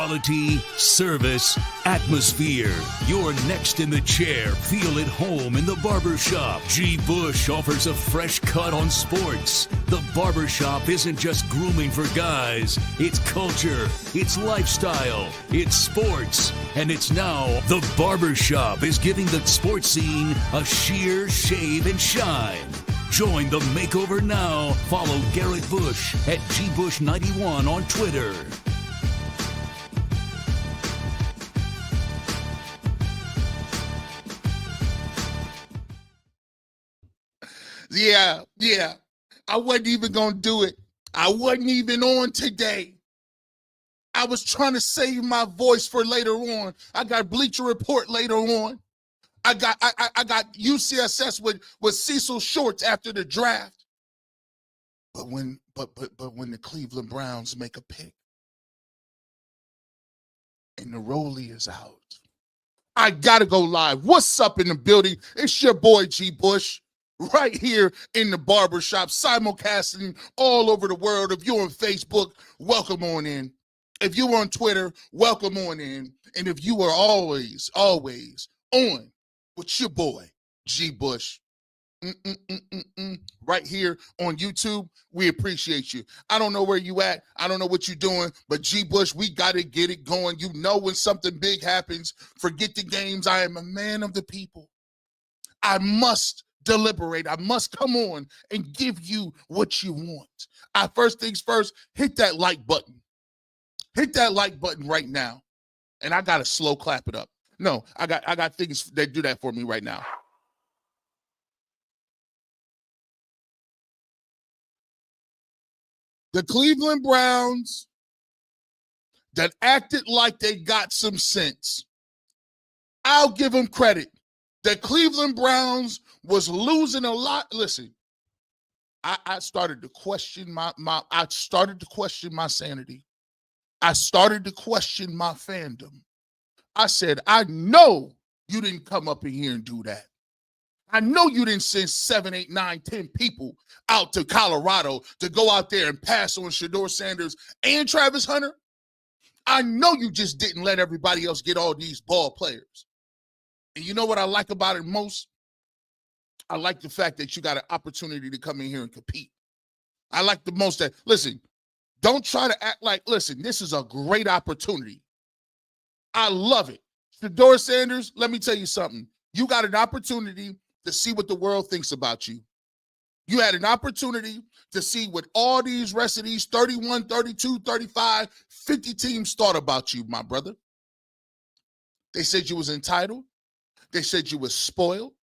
Quality, service, atmosphere. You're next in the chair. Feel at home in the barbershop. G. Bush offers a fresh cut on sports. The barbershop isn't just grooming for guys. It's culture, it's lifestyle, it's sports. And it's now the barbershop is giving the sports scene a sheer shave and shine. Join the makeover now. Follow Garrett Bush at GBush91 on Twitter. Yeah. I wasn't even going to do it. I wasn't even on today. I was trying to save my voice for later on. I got Bleacher Report later on. I got UCSS with Cecil Shorts after the draft. But when the Cleveland Browns make a pick and the rollie is out, I gotta go live. What's up in the building? It's your boy G. Bush. Right here in the barbershop, simulcasting all over the world. If you're on Facebook, welcome on in. If you're on Twitter, welcome on in. And if you are always on with your boy, G. Bush, right here on YouTube, we appreciate you. I don't know where you at. I don't know what you're doing, but G. Bush, we got to get it going. You know when something big happens, forget the games. I am a man of the people. I must deliberate. I must come on and give you what you want. First things first, hit that like button. Hit that like button right now. And I got to slow clap it up. No, I got things that do that for me right now. The Cleveland Browns that acted like they got some sense. I'll give them credit. The Cleveland Browns was losing a lot. Listen, I started to question my sanity. I started to question my fandom. I said, I know you didn't come up in here and do that. I know you didn't send 7, 8, 9, 10 people out to Colorado to go out there and pass on Shadeur Sanders and Travis Hunter. I know you just didn't let everybody else get all these ball players. And you know what I like about it most? I like the fact that you got an opportunity to come in here and compete. I like the most that, listen, don't try to act like, listen, this is a great opportunity. I love it. Shadeur Sanders, let me tell you something. You got an opportunity to see what the world thinks about you. You had an opportunity to see what all these rest of these 31, 32, 35, 50 teams thought about you, my brother. They said you was entitled. They said you was spoiled.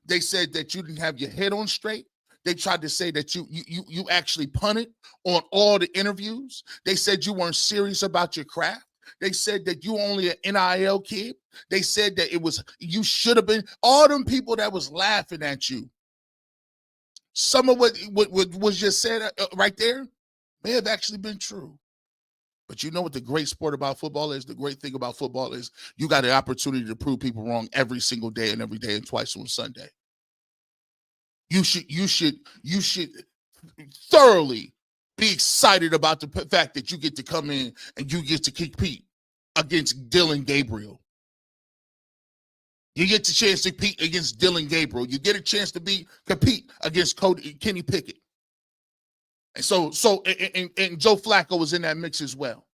They said that you didn't have your head on straight. They tried to say that you actually punted on all the interviews. They said you weren't serious about your craft. They said that you only an NIL kid. They said that you should have been. All them people that was laughing at you. Some of what was just said right there may have actually been true. But you know what the great sport about football is? The great thing about football is you got an opportunity to prove people wrong every single day and every day and twice on Sunday. You should thoroughly be excited about the fact that you get to come in and you get to compete against Dylan Gabriel. You get the chance to compete against Dylan Gabriel. You get a chance to compete against Kenny Pickett. And so Joe Flacco was in that mix as well.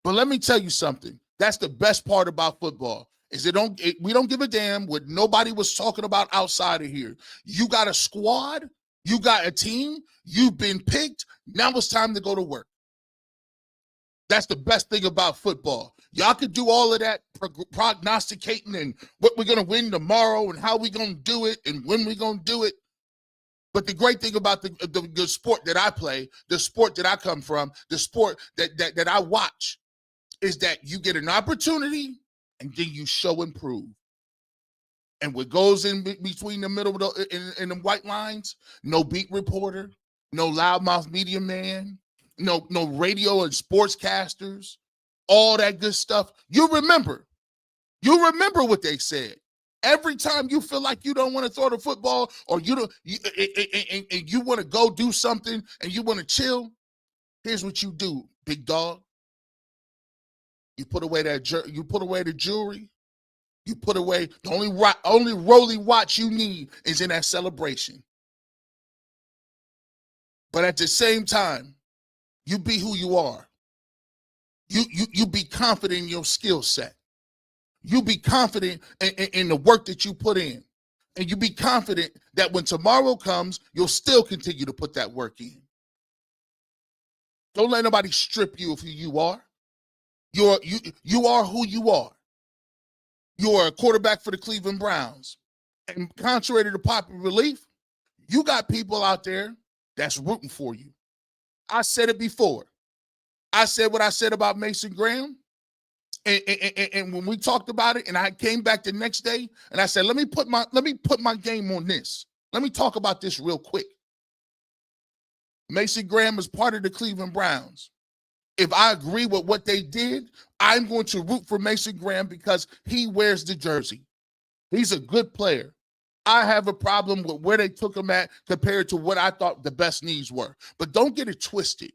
But let me tell you something. That's the best part about football. Is we don't give a damn what nobody was talking about outside of here. You got a squad, you got a team, you've been picked. Now it's time to go to work. That's the best thing about football. Y'all could do all of that prognosticating and what we're going to win tomorrow and how we're going to do it and when we're going to do it. But the great thing about the sport that I play, the sport that I come from, the sport that I watch is that you get an opportunity and then you show and prove. And what goes in between the middle in the white lines, no beat reporter, no loudmouth media man, no radio and sportscasters, all that good stuff. You remember what they said. Every time you feel like you don't want to throw the football or you want to go do something and you want to chill, here's what you do, big dog. You put away you put away the jewelry. You put away the only Rolly watch you need is in that celebration. But at the same time, you be who you are. You be confident in your skill set. You be confident in the work that you put in. And you be confident that when tomorrow comes, you'll still continue to put that work in. Don't let nobody strip you of who you are. You are who you are. You are a quarterback for the Cleveland Browns. And contrary to the popular belief, you got people out there that's rooting for you. I said it before. I said what I said about Mason Graham. And when we talked about it, and I came back the next day and I said, let me put my game on this. Let me talk about this real quick. Mason Graham is part of the Cleveland Browns. If I agree with what they did, I'm going to root for Mason Graham because he wears the jersey. He's a good player. I have a problem with where they took him at compared to what I thought the best needs were. But don't get it twisted.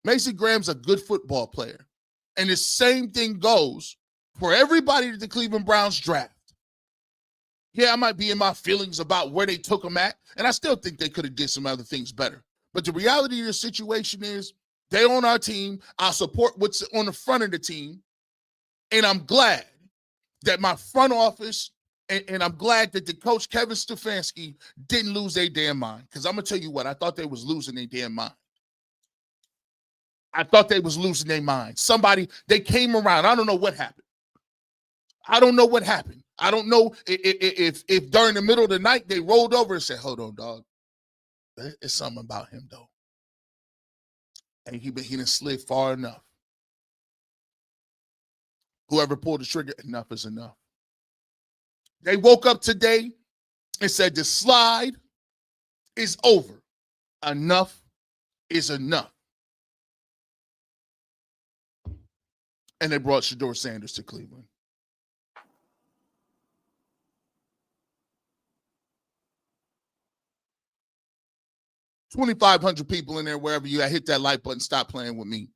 Mason Graham's a good football player. And the same thing goes for everybody that the Cleveland Browns draft. Yeah, I might be in my feelings about where they took him at, and I still think they could have did some other things better. But the reality of the situation is they're on our team. I support what's on the front of the team, and I'm glad that my front office and I'm glad that the coach, Kevin Stefanski, didn't lose their damn mind. Because I'm going to tell you what, I thought they was losing their damn mind. I thought they was losing their mind. They came around. I don't know what happened. I don't know if during the middle of the night they rolled over and said, hold on, dog. It's something about him, though. And he didn't slid far enough. Whoever pulled the trigger, enough is enough. They woke up today and said the slide is over. Enough is enough. And they brought Shadeur Sanders to Cleveland. $2,500 people in there, wherever you at, hit that like button, stop playing with me.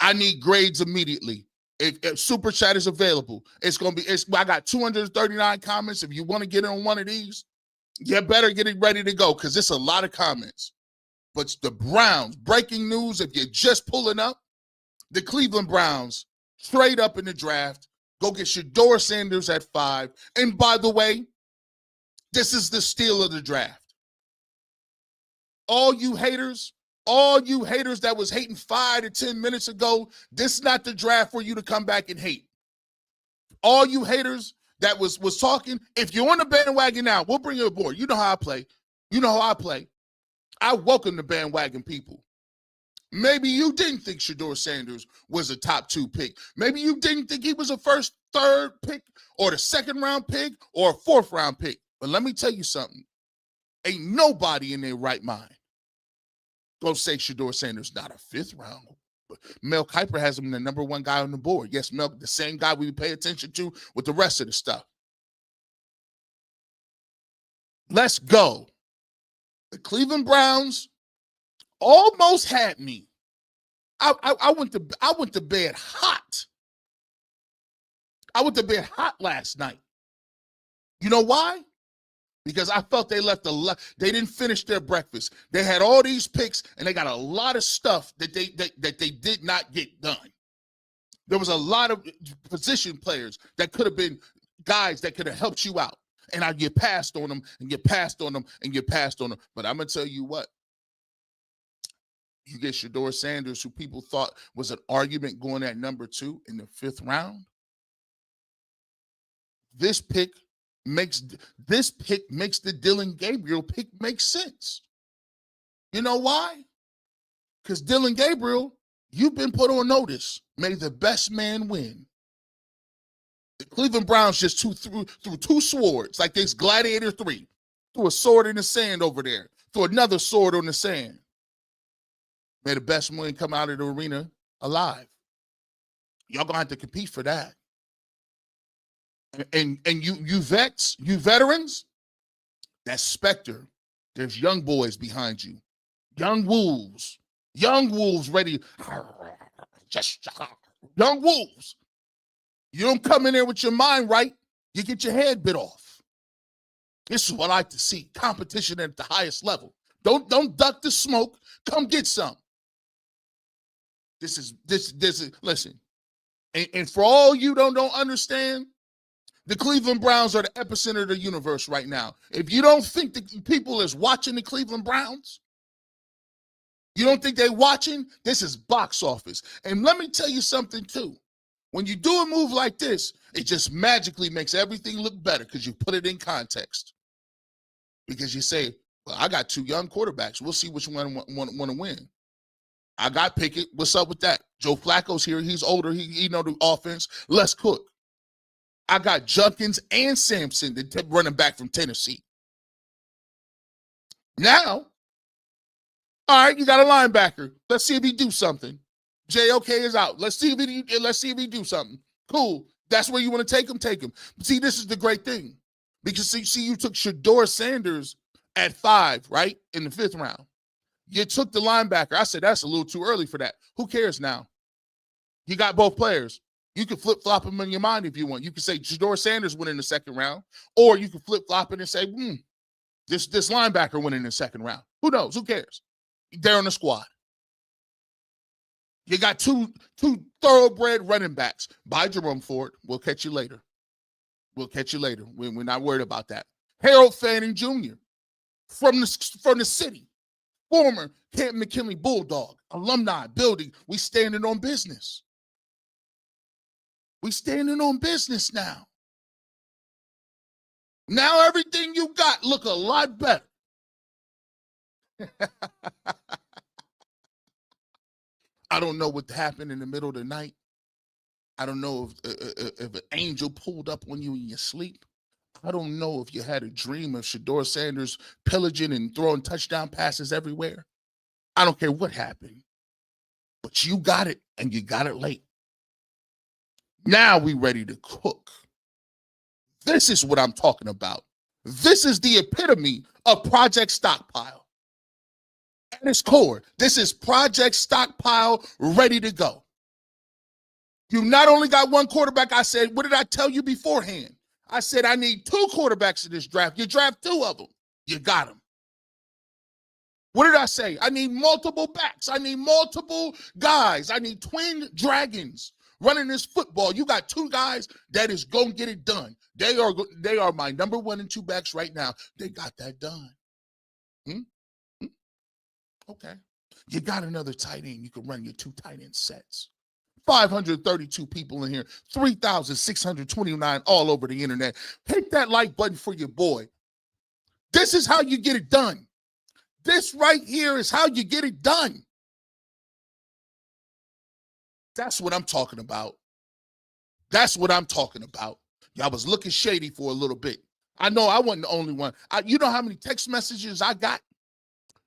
I need grades immediately. If Super Chat is available, I got 239 comments. If you want to get on one of these, you better get it ready to go because it's a lot of comments. But the Browns, breaking news, if you're just pulling up, the Cleveland Browns trade up in the draft, go get Shadeur Sanders at 5. And by the way, this is the steal of the draft. All you haters that was hating 5 to 10 minutes ago, this is not the draft for you to come back and hate. All you haters that was talking, if you're on the bandwagon now, we'll bring you aboard. You know how I play. I welcome the bandwagon people. Maybe you didn't think Shadeur Sanders was a top 2 pick. Maybe you didn't think he was a first, third pick or the second round pick or a 4th round pick. But let me tell you something. Ain't nobody in their right mind go say Shadeur Sanders not a 5th round. Mel Kiper has him the number 1 guy on the board. Yes, Mel, the same guy we pay attention to with the rest of the stuff. Let's go. The Cleveland Browns almost had me. I went to bed hot. I went to bed hot last night. You know why? Because I felt they left they didn't finish their breakfast. They had all these picks, and they got a lot of stuff that they did not get done. There was a lot of position players that could have been guys that could have helped you out. And I get passed on them and get passed on them and get passed on them. But I'm going to tell you what. You get Shadeur Sanders, who people thought was an argument going at number 2 in the 5th round. This pick makes the Dillon Gabriel pick make sense. You know why? Because Dillon Gabriel, you've been put on notice. May the best man win. The Cleveland Browns just threw 2 swords, like this Gladiator 3. Threw a sword in the sand over there. Threw another sword on the sand. May the best man come out of the arena alive. Y'all gonna have to compete for that. And you vets, you veterans, that's Spectre. There's young boys behind you. Young wolves ready. Young wolves. You don't come in there with your mind right, you get your head bit off. This is what I like to see. Competition at the highest level. Don't duck the smoke. Come get some. This is listen. And for all you don't understand, the Cleveland Browns are the epicenter of the universe right now. If you don't think the people is watching the Cleveland Browns, you don't think they're watching, this is box office. And let me tell you something too. When you do a move like this, it just magically makes everything look better because you put it in context. Because you say, well, I got two young quarterbacks. We'll see which one want to win. I got Pickett. What's up with that? Joe Flacco's here. He's older. He know the offense. Let's cook. I got Junkins and Sampson, the running back from Tennessee. Now, all right, you got a linebacker. Let's see if he do something. JOK is out. Let's see if he do something. Cool. That's where you want to take him. Take him. See, this is the great thing. Because see, you took Shadeur Sanders at 5, right? In the 5th round. You took the linebacker. I said, that's a little too early for that. Who cares now? You got both players. You can flip-flop them in your mind if you want. You can say Shadeur Sanders went in the 2nd round, or you can flip-flop it and say, this linebacker went in the 2nd round. Who knows? Who cares? They're on the squad. You got two thoroughbred running backs. Bye, Jerome Ford. We'll catch you later. We're not worried about that. Harold Fanning Jr. from the city. Former Camp McKinley Bulldog. Alumni building. We standing on business. We standing on business now. Now everything you got look a lot better. I don't know what happened in the middle of the night. I don't know if an angel pulled up on you in your sleep. I don't know if you had a dream of Shadeur Sanders pillaging and throwing touchdown passes everywhere. I don't care what happened. But you got it, and you got it late. Now we ready to cook. This is what I'm talking about. This is the epitome of Project Stockpile. At its core, this is Project Stockpile ready to go. You not only got one quarterback, I said, what did I tell you beforehand? I said, I need 2 quarterbacks in this draft. You draft 2 of them. You got them. What did I say? I need multiple backs. I need multiple guys. I need twin dragons running this football. You got 2 guys that is going to get it done. They are my number 1 and 2 backs right now. They got that done. Okay. You got another tight end. You can run your 2 tight end sets. 532 people in here, 3,629 all over the internet. Hit that like button for your boy. This is how you get it done. This right here is how you get it done. That's what I'm talking about. That's what I'm talking about. Y'all was looking shady for a little bit. I know I wasn't the only one. You know how many text messages I got?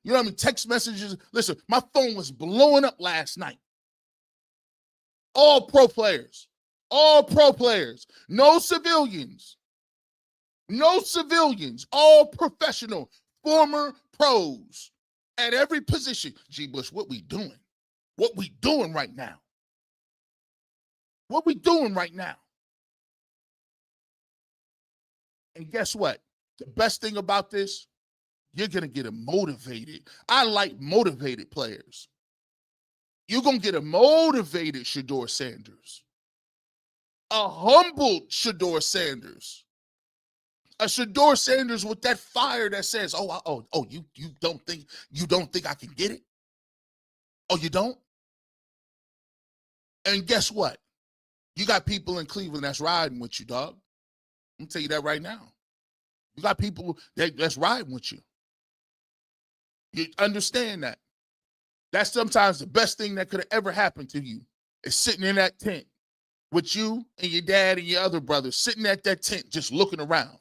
You know how many text messages? Listen, my phone was blowing up last night. All pro players. No civilians. All professional, former pros at every position. G. Bush, what we doing? What we doing right now? And guess what? The best thing about this, you're going to get it motivated. I like motivated players. You're going to get a motivated Shadeur Sanders. A humbled Shadeur Sanders. A Shadeur Sanders with that fire that says, you don't think I can get it? Oh, you don't? And guess what? You got people in Cleveland that's riding with you, dog. I'm going to tell you that right now. You got people that's riding with you. You understand that. That's sometimes the best thing that could have ever happened to you is sitting in that tent with you and your dad and your other brothers sitting at that tent just looking around.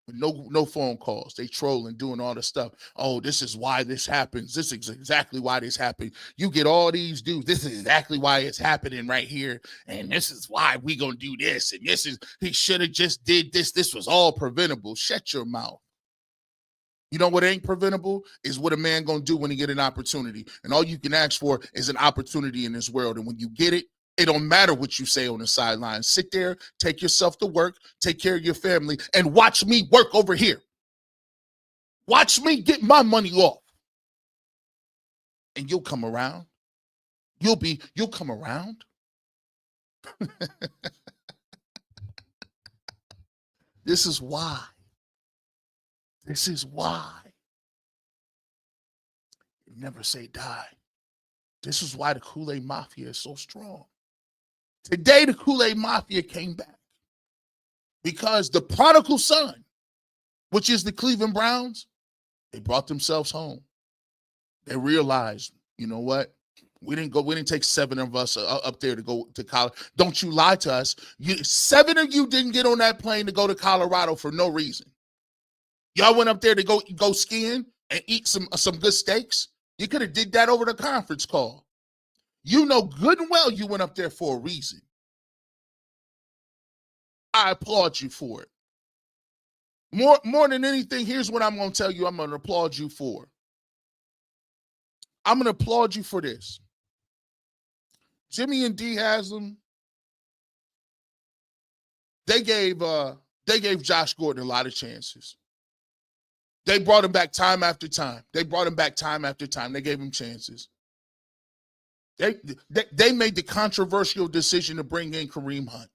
With no phone calls. They trolling, doing all the stuff. Oh, this is why this happens. This is exactly why this happened. You get all these dudes. This is exactly why it's happening right here. And this is why we gonna do this. And he should have just did this. This was all preventable. Shut your mouth. You know what ain't preventable is what a man gonna do when he get an opportunity. And all you can ask for is an opportunity in this world. And when you get it, It don't matter what you say on the sideline. Sit there, take yourself to work, take care of your family, and watch me work over here. Watch me get my money off. And you'll come around. You'll come around. This is why. This is why. Never say die. This is why the Kool-Aid Mafia is so strong. Today, the Kool-Aid Mafia came back because the prodigal son, which is the Cleveland Browns, they brought themselves home. They realized, you know what? We didn't take 7 of us up there to go to college. Don't you lie to us. 7 of you didn't get on that plane to go to Colorado for no reason. Y'all went up there to go skiing and eat some good steaks. You could have did that over the conference call. You know good and well you went up there for a reason. I applaud you for it. More than anything, here's what I'm going to tell you I'm going to applaud you for. I'm going to applaud you for this. Jimmy and D Haslam, they gave Josh Gordon a lot of chances. They brought him back time after time. They gave him chances. They made the controversial decision to bring in Kareem Hunt.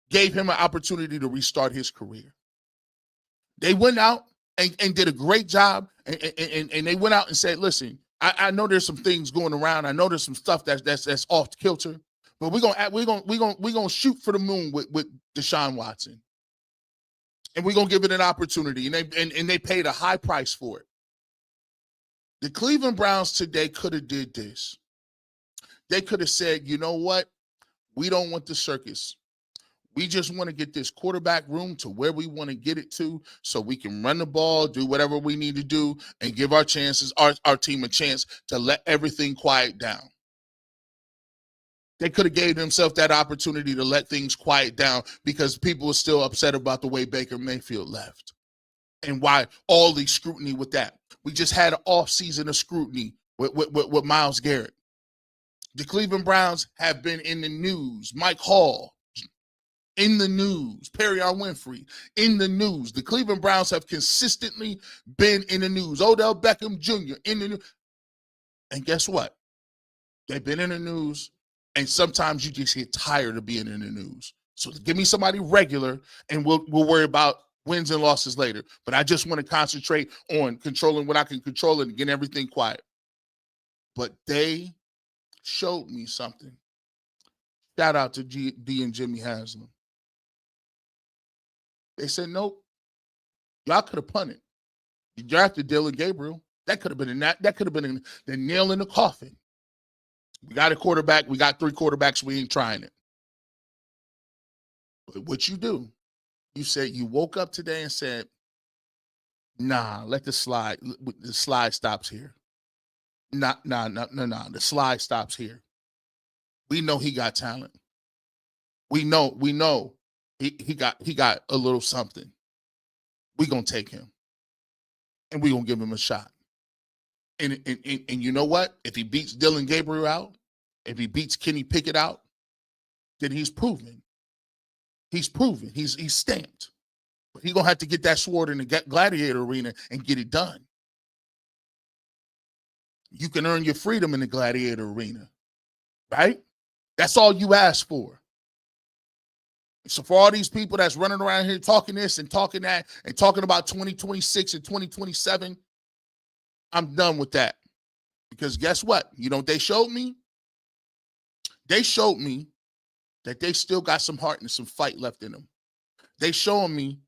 Gave him an opportunity to restart his career. They went out and did a great job, and they went out and said, listen, I know there's some things going around. I know there's some stuff that's off kilter, but we're gonna shoot for the moon with Deshaun Watson. And we're going to give it an opportunity. And they paid a high price for it. The Cleveland Browns today could have did this. They could have said, you know what? We don't want the circus. We just want to get this quarterback room to where we want to get it to so we can run the ball, do whatever we need to do, and give our team a chance to let everything quiet down. They could have gave themselves that opportunity to let things quiet down because people were still upset about the way Baker Mayfield left and why all the scrutiny with that. We just had an offseason of scrutiny with Myles Garrett. The Cleveland Browns have been in the news. Mike Hall in the news. Perion Winfrey in the news. The Cleveland Browns have consistently been in the news. Odell Beckham Jr. in the news. And guess what? They've been in the news. And sometimes you just get tired of being in the news. So give me somebody regular, and we'll worry about wins and losses later. But I just want to concentrate on controlling what I can control and getting everything quiet. But they showed me something. Shout out to D and Jimmy Haslam. They said, nope. Y'all could have punted. You drafted Dylan Gabriel. That could have been the nail in the coffin. We got a quarterback. We got 3 quarterbacks. We ain't trying it. But what you do, you said you woke up today and said, nah, let the slide. The slide stops here. Nah. The slide stops here. We know he got talent. We know he got a little something. We're going to take him. And we're going to give him a shot. And you know what? If he beats Dylan Gabriel out, if he beats Kenny Pickett out, then he's proven. He's proven. He's stamped. But he's going to have to get that sword in the gladiator arena and get it done. You can earn your freedom in the gladiator arena, right? That's all you ask for. So for all these people that's running around here talking this and talking that and talking about 2026 and 2027, I'm done with that. Because guess what? You know what they showed me? They showed me that they still got some heart and some fight left in them. They showing me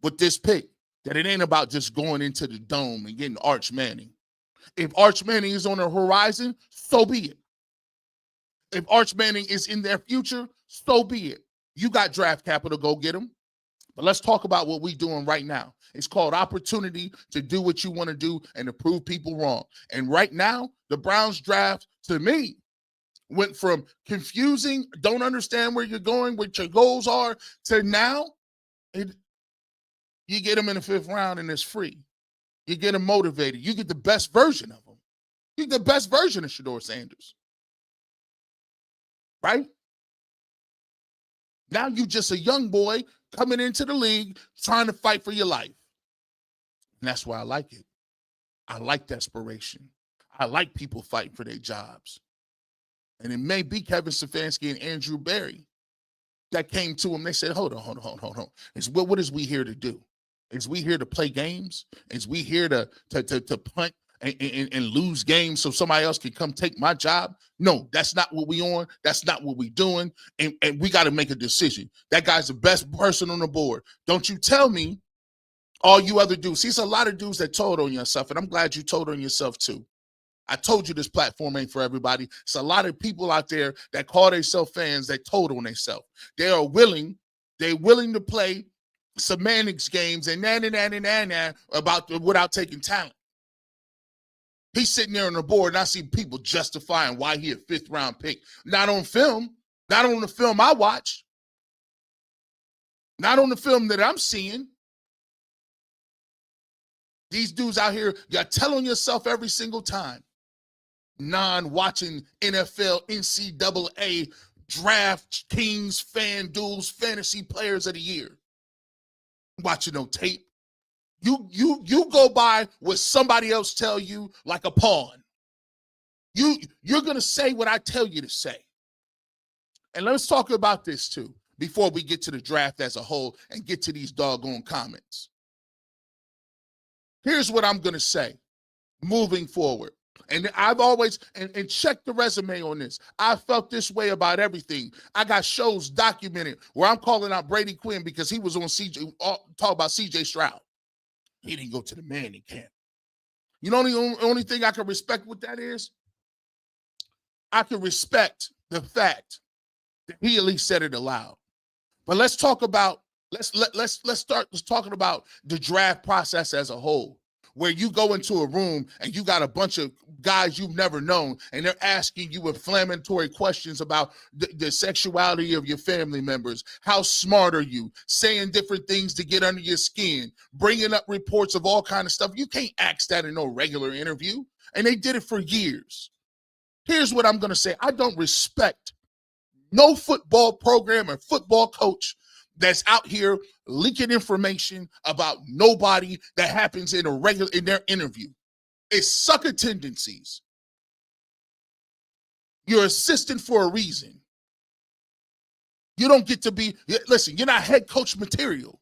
with this pick that it ain't about just going into the dome and getting Arch Manning. If Arch Manning is on the horizon, so be it. If Arch Manning is in their future, so be it. You got draft capital, go get him. But let's talk about what we're doing right now. It's called opportunity to do what you want to do and to prove people wrong. And right now, the Browns draft, to me, went from confusing, don't understand where you're going, what your goals are, to now, you get them in the 5th round and it's free. You get them motivated. You get the best version of them. You get the best version of Shadeur Sanders. right? Now you just a young boy coming into the league trying to fight for your life. And that's why I like it. I like desperation. I like people fighting for their jobs. And it may be Kevin Stefanski and Andrew Berry that came to him. They said, hold on. What is we here to do? Is we here to play games? Is we here to punt and lose games so somebody else can come take my job? No, that's not what we on. That's not what we doing. And we got to make a decision. That guy's the best person on the board. Don't you tell me all you other dudes. See, it's a lot of dudes that told on yourself, and I'm glad you told on yourself too. I told you this platform ain't for everybody. It's a lot of people out there that call themselves fans that told on themselves. They're willing to play semantics games and about without taking talent. He's sitting there on the board, and I see people justifying why he a 5th round pick. Not on film, not on the film I watch, not on the film that I'm seeing. These dudes out here, you're telling yourself every single time. Non-watching NFL, NCAA, Draft Kings, FanDuels, Fantasy Players of the Year. Watching no tape. You go by what somebody else tell you like a pawn. You're going to say what I tell you to say. And let's talk about this too before we get to the draft as a whole and get to these doggone comments. Here's what I'm going to say moving forward. And I've always, and check the resume on this. I felt this way about everything. I got shows documented where I'm calling out Brady Quinn because he was on talk about CJ Stroud. He didn't go to the Manning camp. You know the only thing I can respect with that is? I can respect the fact that he at least said it aloud. But let's talk about, let's start talking about the draft process as a whole, where you go into a room and you got a bunch of guys you've never known, and they're asking you inflammatory questions about the sexuality of your family members. How smart are you? Saying different things to get under your skin, bringing up reports of all kind of stuff. You can't ask that in no regular interview. And they did it for years. Here's what I'm going to say. I don't respect no football program or football coach that's out here leaking information about nobody that happens in their interview. It's sucker tendencies. You're assistant for a reason. You don't get to be, listen, you're not head coach material.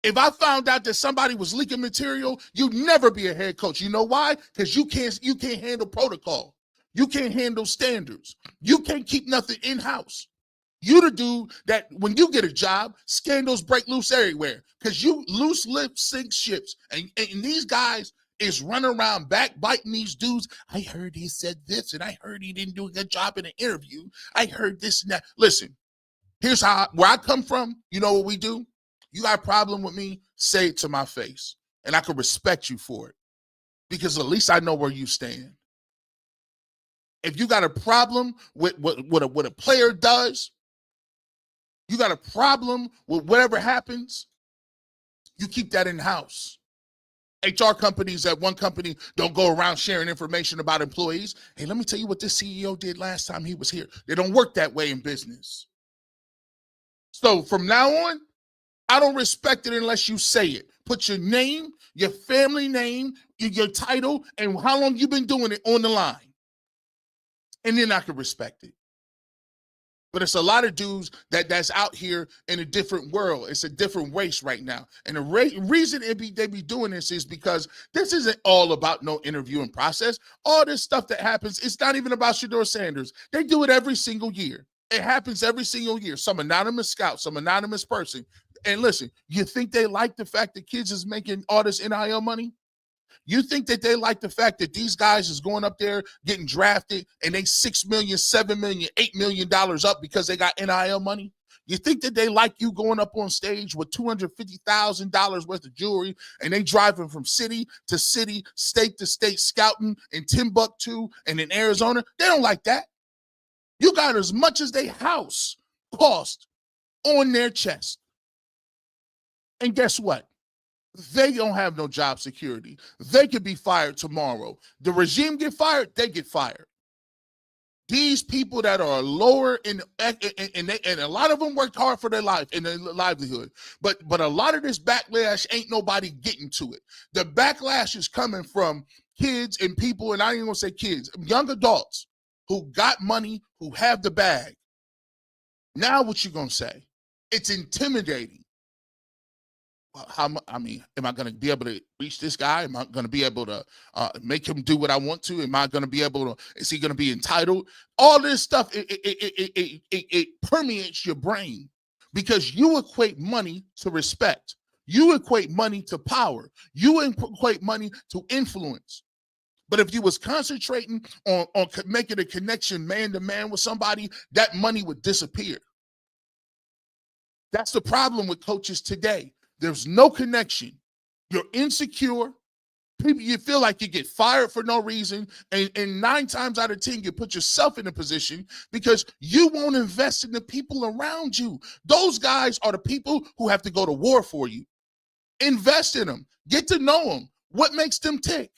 If I found out that somebody was leaking material, you'd never be a head coach. You know why? Because you can't handle protocol. You can't handle standards. You can't keep nothing in-house. You the dude that when you get a job, scandals break loose everywhere because you loose lip sink ships. And these guys is running around backbiting these dudes. I heard he said this, and I heard he didn't do a good job in an interview. I heard this and that. Listen, here's where I come from. You know what we do? You got a problem with me, say it to my face. And I can respect you for it because at least I know where you stand. If you got a problem with what a player does, you got a problem with whatever happens, you keep that in-house. HR companies at one company don't go around sharing information about employees. Hey, let me tell you what this CEO did last time he was here. They don't work that way in business. So from now on, I don't respect it unless you say it. Put your name, your family name, your title, and how long you've been doing it on the line. And then I can respect it. But it's a lot of dudes that's out here in a different world. It's a different race right now. And the reason they be doing this is because this isn't all about no interviewing process. All this stuff that happens, it's not even about Shadeur Sanders. They do it every single year. It happens every single year. Some anonymous scout, some anonymous person. And listen, you think they like the fact that kids is making all this NIL money? You think that they like the fact that these guys is going up there getting drafted and they $6 million, $7 million, $8 million up because they got NIL money? You think that they like you going up on stage with $250,000 worth of jewelry and they driving from city to city, state to state, scouting in Timbuktu and in Arizona? They don't like that. You got as much as they house cost on their chest. And guess what? They don't have no job security. They could be fired tomorrow. The regime get fired, they get fired. These people that are lower and a lot of them worked hard for their life and their livelihood, but a lot of this backlash ain't nobody getting to it. The backlash is coming from kids and people, and I ain't gonna say kids, young adults who got money, who have the bag. Now what you gonna say? It's intimidating. Am I going to be able to reach this guy? Am I going to be able to make him do what I want to? Am I going to be able to? Is he going to be entitled? All this stuff it permeates your brain because you equate money to respect. You equate money to power. You equate money to influence. But if you was concentrating on making a connection man to man with somebody, that money would disappear. That's the problem with coaches today. There's no connection. You're insecure. People, you feel like you get fired for no reason. And 9 times out of 10, you put yourself in a position because you won't invest in the people around you. Those guys are the people who have to go to war for you. Invest in them. Get to know them. What makes them tick?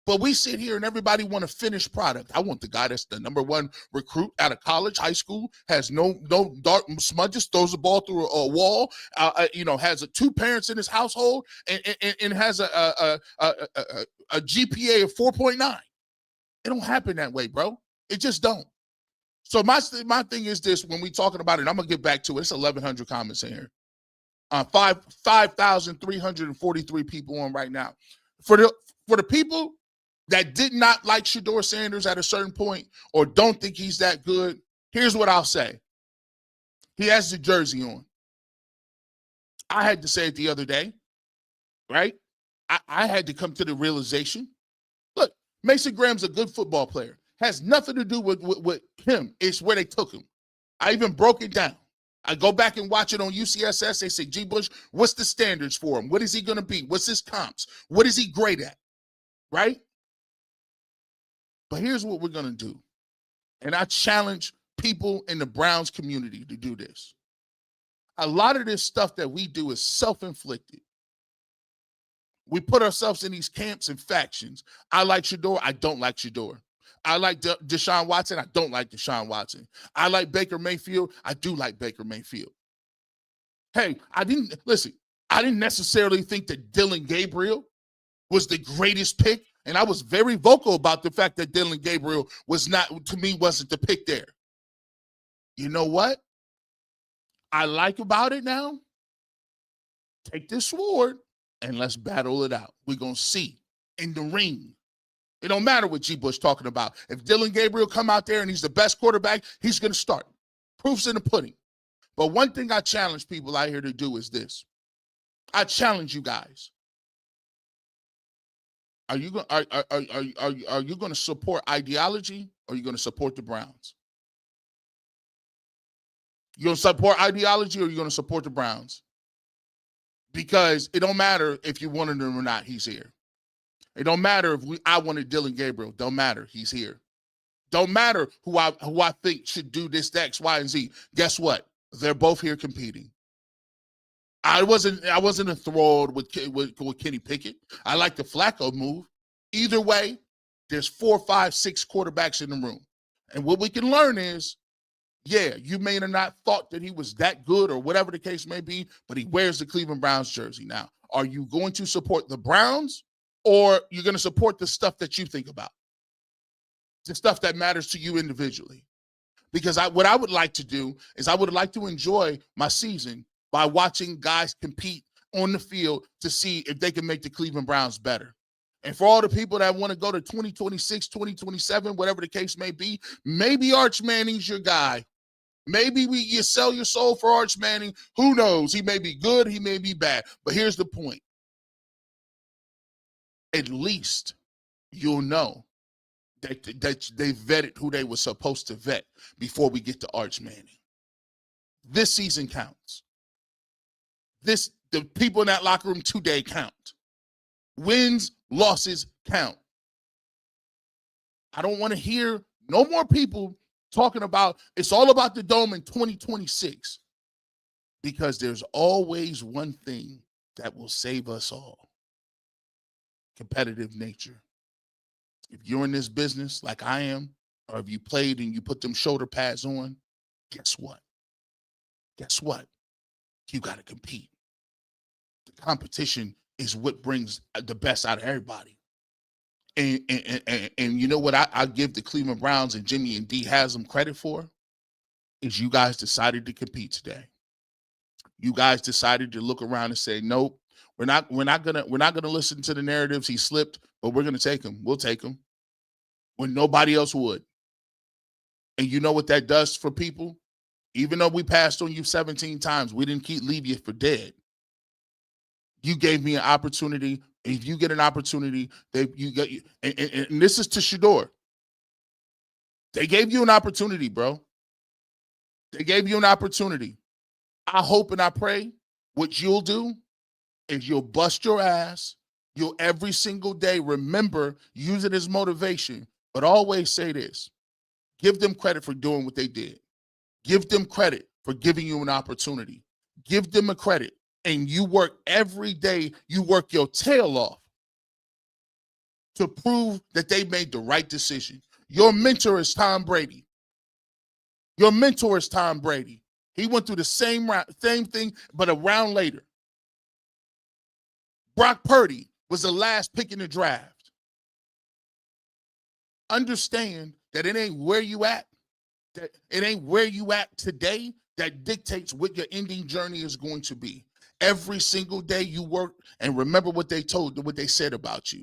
But we sit here and everybody want a finished product. I want the guy that's the #1 recruit out of college, high school, has no dark smudges, throws the ball through a wall, has 2 parents in his household, and has a GPA of 4.9. It don't happen that way, bro. It just don't. So my thing is this: when we talking about it, I'm gonna get back to it. It's 1,100 comments in here. 5,343 people on right now. For the people that did not like Shadeur Sanders at a certain point or don't think he's that good, here's what I'll say. He has the jersey on. I had to say it the other day, right? I had to come to the realization. Look, Mason Graham's a good football player. Has nothing to do with him. It's where they took him. I even broke it down. I go back and watch it on UCSS. They say, G. Bush, what's the standards for him? What is he going to be? What's his comps? What is he great at? Right? But here's what we're going to do. And I challenge people in the Browns community to do this. A lot of this stuff that we do is self-inflicted. We put ourselves in these camps and factions. I like Shadeur. I don't like Shadeur. I like Deshaun Watson. I don't like Deshaun Watson. I like Baker Mayfield. I do like Baker Mayfield. Hey, I didn't necessarily think that Dylan Gabriel was the greatest pick. And I was very vocal about the fact that Dylan Gabriel wasn't the pick there. You know what I like about it now? Take this sword and let's battle it out. We're going to see in the ring. It don't matter what G. Bush talking about. If Dylan Gabriel come out there and he's the best quarterback, he's going to start. Proof's in the pudding. But one thing I challenge people out here to do is this. I challenge you guys. Are you going to support ideology or are you going to support the Browns? You going to support ideology or are you going to support the Browns? Because it don't matter if you wanted him or not, he's here. It don't matter if I wanted Dylan Gabriel. Don't matter, he's here. Don't matter who I think should do this, X, Y, and Z. Guess what? They're both here competing. I wasn't enthralled with Kenny Pickett. I like the Flacco move. Either way, there's 4, 5, 6 quarterbacks in the room. And what we can learn is, yeah, you may have not thought that he was that good or whatever the case may be, but he wears the Cleveland Browns jersey. Now, are you going to support the Browns or you're going to support the stuff that you think about? The stuff that matters to you individually. Because what I would like to do is I would like to enjoy my season by watching guys compete on the field to see if they can make the Cleveland Browns better. And for all the people that want to go to 2026, 2027, whatever the case may be, maybe Arch Manning's your guy. Maybe you sell your soul for Arch Manning. Who knows? He may be good. He may be bad. But here's the point. At least you'll know that they vetted who they were supposed to vet before we get to Arch Manning. This season counts. The people in that locker room today count. Wins, losses count. I don't want to hear no more people talking about it's all about the dome in 2026 because there's always one thing that will save us all. Competitive nature. If you're in this business like I am, or if you played and you put them shoulder pads on, guess what? Guess what? You got to compete. The competition is what brings the best out of everybody. And you know what I give the Cleveland Browns and Jimmy and D Haslam credit for is you guys decided to compete today. You guys decided to look around and say, nope, we're not gonna listen to the narratives. He slipped, but we're gonna take him. We'll take him when nobody else would. And you know what that does for people? Even though we passed on you 17 times, we didn't leave you for dead. You gave me an opportunity. If you get an opportunity, and this is to Shadeur. They gave you an opportunity, bro. They gave you an opportunity. I hope and I pray what you'll do is you'll bust your ass. You'll every single day remember, use it as motivation, but always say this. Give them credit for doing what they did. Give them credit for giving you an opportunity. Give them a credit. And you work every day, you work your tail off to prove that they made the right decision. Your mentor is Tom Brady. Your mentor is Tom Brady. He went through the same thing, but a round later. Brock Purdy was the last pick in the draft. Understand that it ain't where you at, that it ain't where you at today that dictates what your ending journey is going to be. Every single day you work, and remember what they said about you.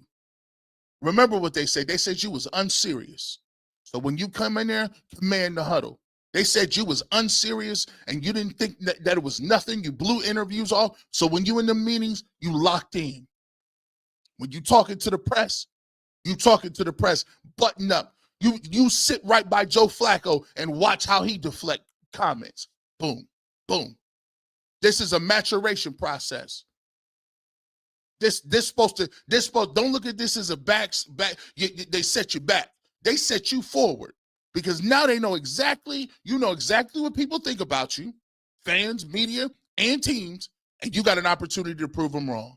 Remember what they said. They said you was unserious. So when you come in there, command the huddle. They said you was unserious and you didn't think that it was nothing. You blew interviews off. So when you in the meetings, you locked in. When you talking to the press, button up. You sit right by Joe Flacco and watch how he deflect comments. Boom, boom. This is a maturation process. Don't look at this as a back. They set you back. They set you forward because now they know exactly what people think about you, fans, media, and teams, and you got an opportunity to prove them wrong.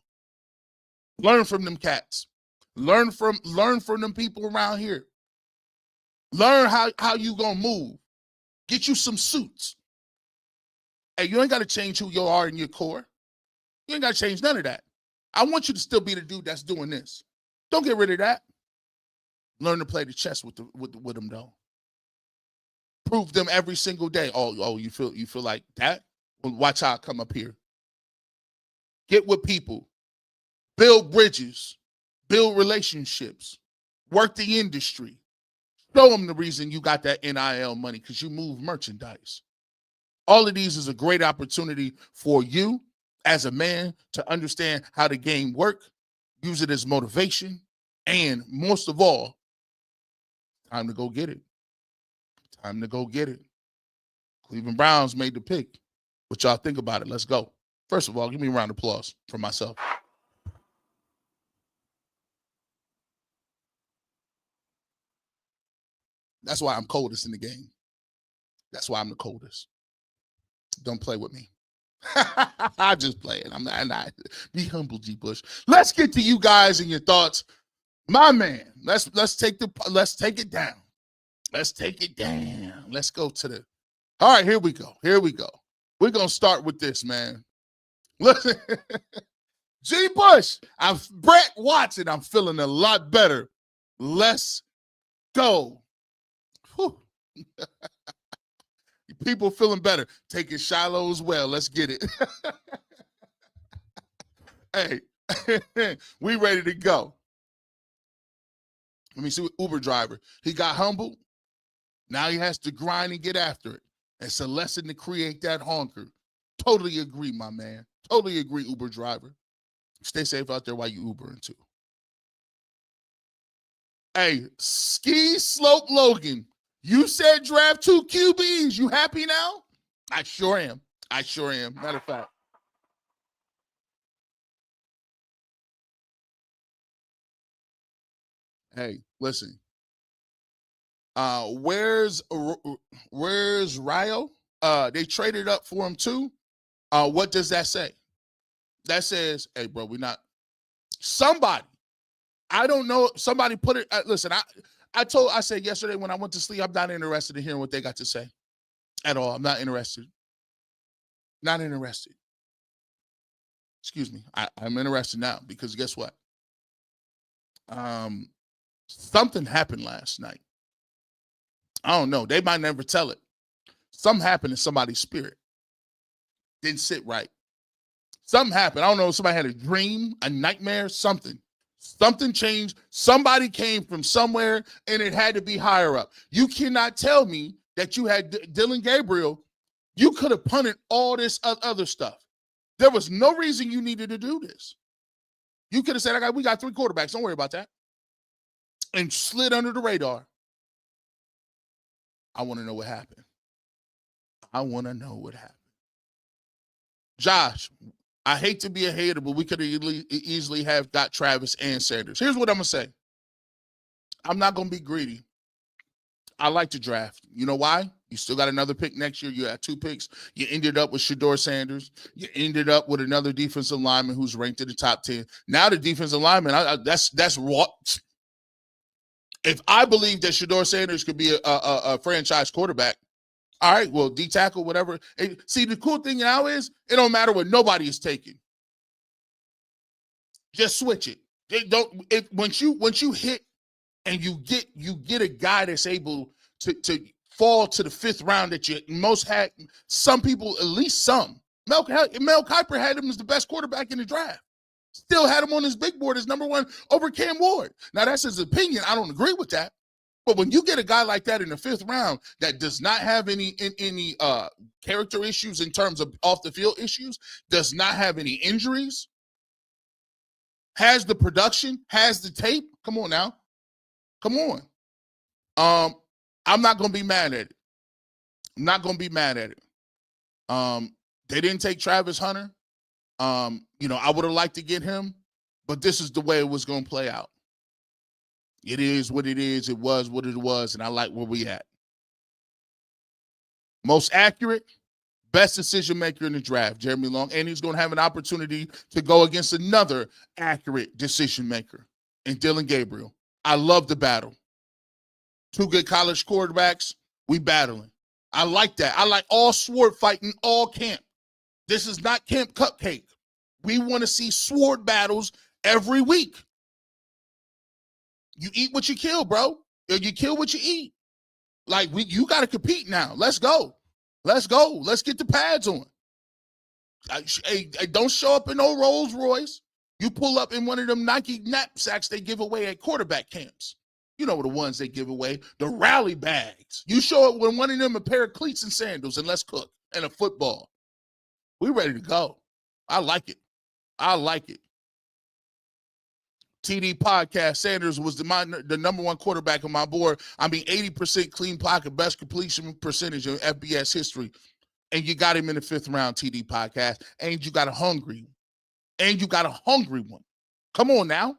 Learn from them cats. Learn from them people around here. Learn how you gonna move. Get you some suits. Hey, you ain't got to change who you are in your core. You ain't got to change none of that. I want you to still be the dude that's doing this. Don't get rid of that. Learn to play the chess with them though. Prove them every single day. Oh, you feel like that? Well, watch how I come up here. Get with people. Build bridges. Build relationships. Work the industry. Show them the reason you got that NIL money because you move merchandise. All of these is a great opportunity for you as a man to understand how the game works, use it as motivation, and most of all, time to go get it. Time to go get it. Cleveland Browns made the pick. What y'all think about it? Let's go. First of all, give me a round of applause for myself. That's why I'm coldest in the game. That's why I'm the coldest. Don't play with me. I just play it. I'm not. Be humble, G. Bush. Let's get to you guys and your thoughts, my man. Let's take it down. Let's take it down. Let's go to the. All right, here we go. We're gonna start with this, man. Listen, G. Bush. I'm Brett Watson. I'm feeling a lot better. Let's go. Whew. People feeling better. Taking Shiloh as well. Let's get it. Hey, we ready to go. Let me see what Uber driver. He got humbled. Now he has to grind and get after it. It's a lesson to create that honker. Totally agree, my man. Totally agree, Uber driver. Stay safe out there while you Ubering too. Hey, Ski Slope Logan. You said draft 2 QBs. You happy now? I sure am. Matter of fact. Hey, listen. Where's Rio? They traded up for him too. What does that say? That says, hey, bro, we're not. Somebody. I don't know. Somebody put it. Listen, I said yesterday when I went to sleep, I'm not interested in hearing what they got to say at all. I'm not interested. Not interested. Excuse me. I'm interested now because guess what? Something happened last night. I don't know. They might never tell it. Something happened in somebody's spirit. Didn't sit right. Something happened. I don't know. Somebody had a dream, a nightmare, something. Something changed. Somebody came from somewhere, and it had to be higher up. You cannot tell me that you had Dylan Gabriel. You could have punted all this other stuff. There was no reason you needed to do this. You could have said, we got 3 quarterbacks. Don't worry about that. And slid under the radar. I want to know what happened. I want to know what happened. Josh, I hate to be a hater, but we could easily have got Travis and Sanders. Here's what I'm going to say. I'm not going to be greedy. I like to draft. You know why? You still got another pick next year. You had 2 picks. You ended up with Shadeur Sanders. You ended up with another defensive lineman who's ranked in the top 10. Now the defensive lineman, that's what. If I believe that Shadeur Sanders could be a franchise quarterback, all right, well, D-tackle, whatever. See, the cool thing now is it don't matter what nobody is taking. Just switch it. Once you hit and you get a guy that's able to fall to the 5th round that you most had, some people, at least some. Mel Kiper had him as the best quarterback in the draft. Still had him on his big board as number 1 over Cam Ward. Now, that's his opinion. I don't agree with that. But when you get a guy like that in the 5th round that does not have any character issues in terms of off-the-field issues, does not have any injuries, has the production, has the tape, come on now. Come on. I'm not going to be mad at it. I'm not going to be mad at it. They didn't take Travis Hunter. I would have liked to get him, but this is the way it was going to play out. It is what it is. It was what it was, and I like where we at. Most accurate, best decision maker in the draft, Jeremy Long, and he's going to have an opportunity to go against another accurate decision maker in Dylan Gabriel. I love the battle. 2 good college quarterbacks, we battling. I like that. I like all sword fighting, all camp. This is not Camp Cupcake. We want to see sword battles every week. You eat what you kill, bro. You kill what you eat. Like, you got to compete now. Let's go. Let's go. Let's get the pads on. Hey, don't show up in no Rolls Royce. You pull up in one of them Nike knapsacks they give away at quarterback camps. You know the ones they give away, the rally bags. You show up with one of them, a pair of cleats and sandals, and let's cook, and a football. We ready to go. I like it. I like it. TD podcast, Sanders was the number 1 quarterback on my board. 80% clean pocket, best completion percentage in FBS history. And you got him in the 5th round, TD podcast. And you got a hungry one. Come on now.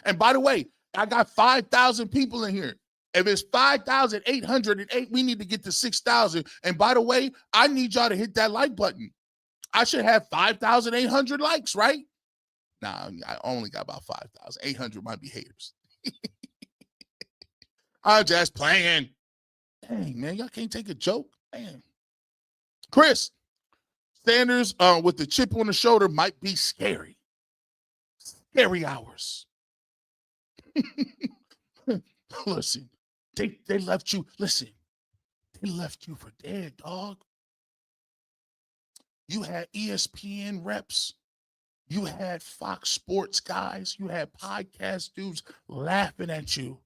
And by the way, I got 5,000 people in here. If it's 5,808, we need to get to 6,000. And by the way, I need y'all to hit that like button. I should have 5,800 likes, right? Nah, I only got about 5,000. 800 might be haters. I'm just playing. Dang, man, y'all can't take a joke. Man. Chris, Sanders with the chip on the shoulder might be scary. Scary hours. Listen, they left you. Listen, they left you for dead, dog. You had ESPN reps. You had Fox Sports guys. You had podcast dudes laughing at you.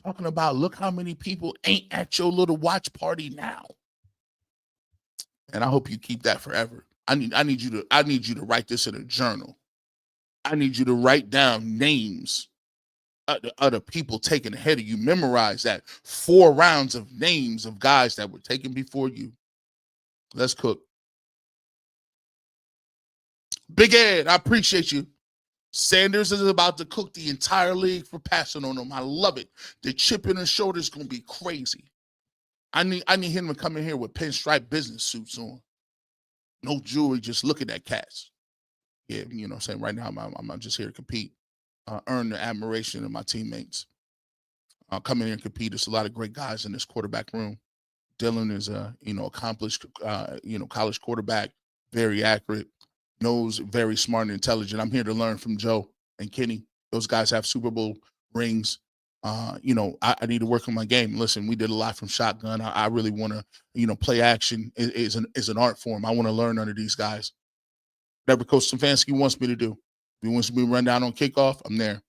Talking about, look how many people ain't at your little watch party now. And I hope you keep that forever. I need you to write this in a journal. I need you to write down names of the other people taken ahead of you. Memorize that. 4 rounds of names of guys that were taken before you. Let's cook. Big Ed, I appreciate you. Sanders is about to cook the entire league for passing on him. I love it. The chip in his shoulder is going to be crazy. I need him to come in here with pinstripe business suits on. No jewelry, just looking at cats. Yeah, you know what I'm saying? Right now, I'm just here to compete, earn the admiration of my teammates. come in and compete. There's a lot of great guys in this quarterback room. Dylan is a accomplished college quarterback, very accurate, knows, very smart and intelligent. I'm here to learn from Joe and Kenny. Those guys have Super Bowl rings. I need to work on my game. Listen, we did a lot from shotgun. I really want to, play action is an art form. I want to learn under these guys. Whatever Coach Stefanski wants me to do. If he wants me to run down on kickoff, I'm there.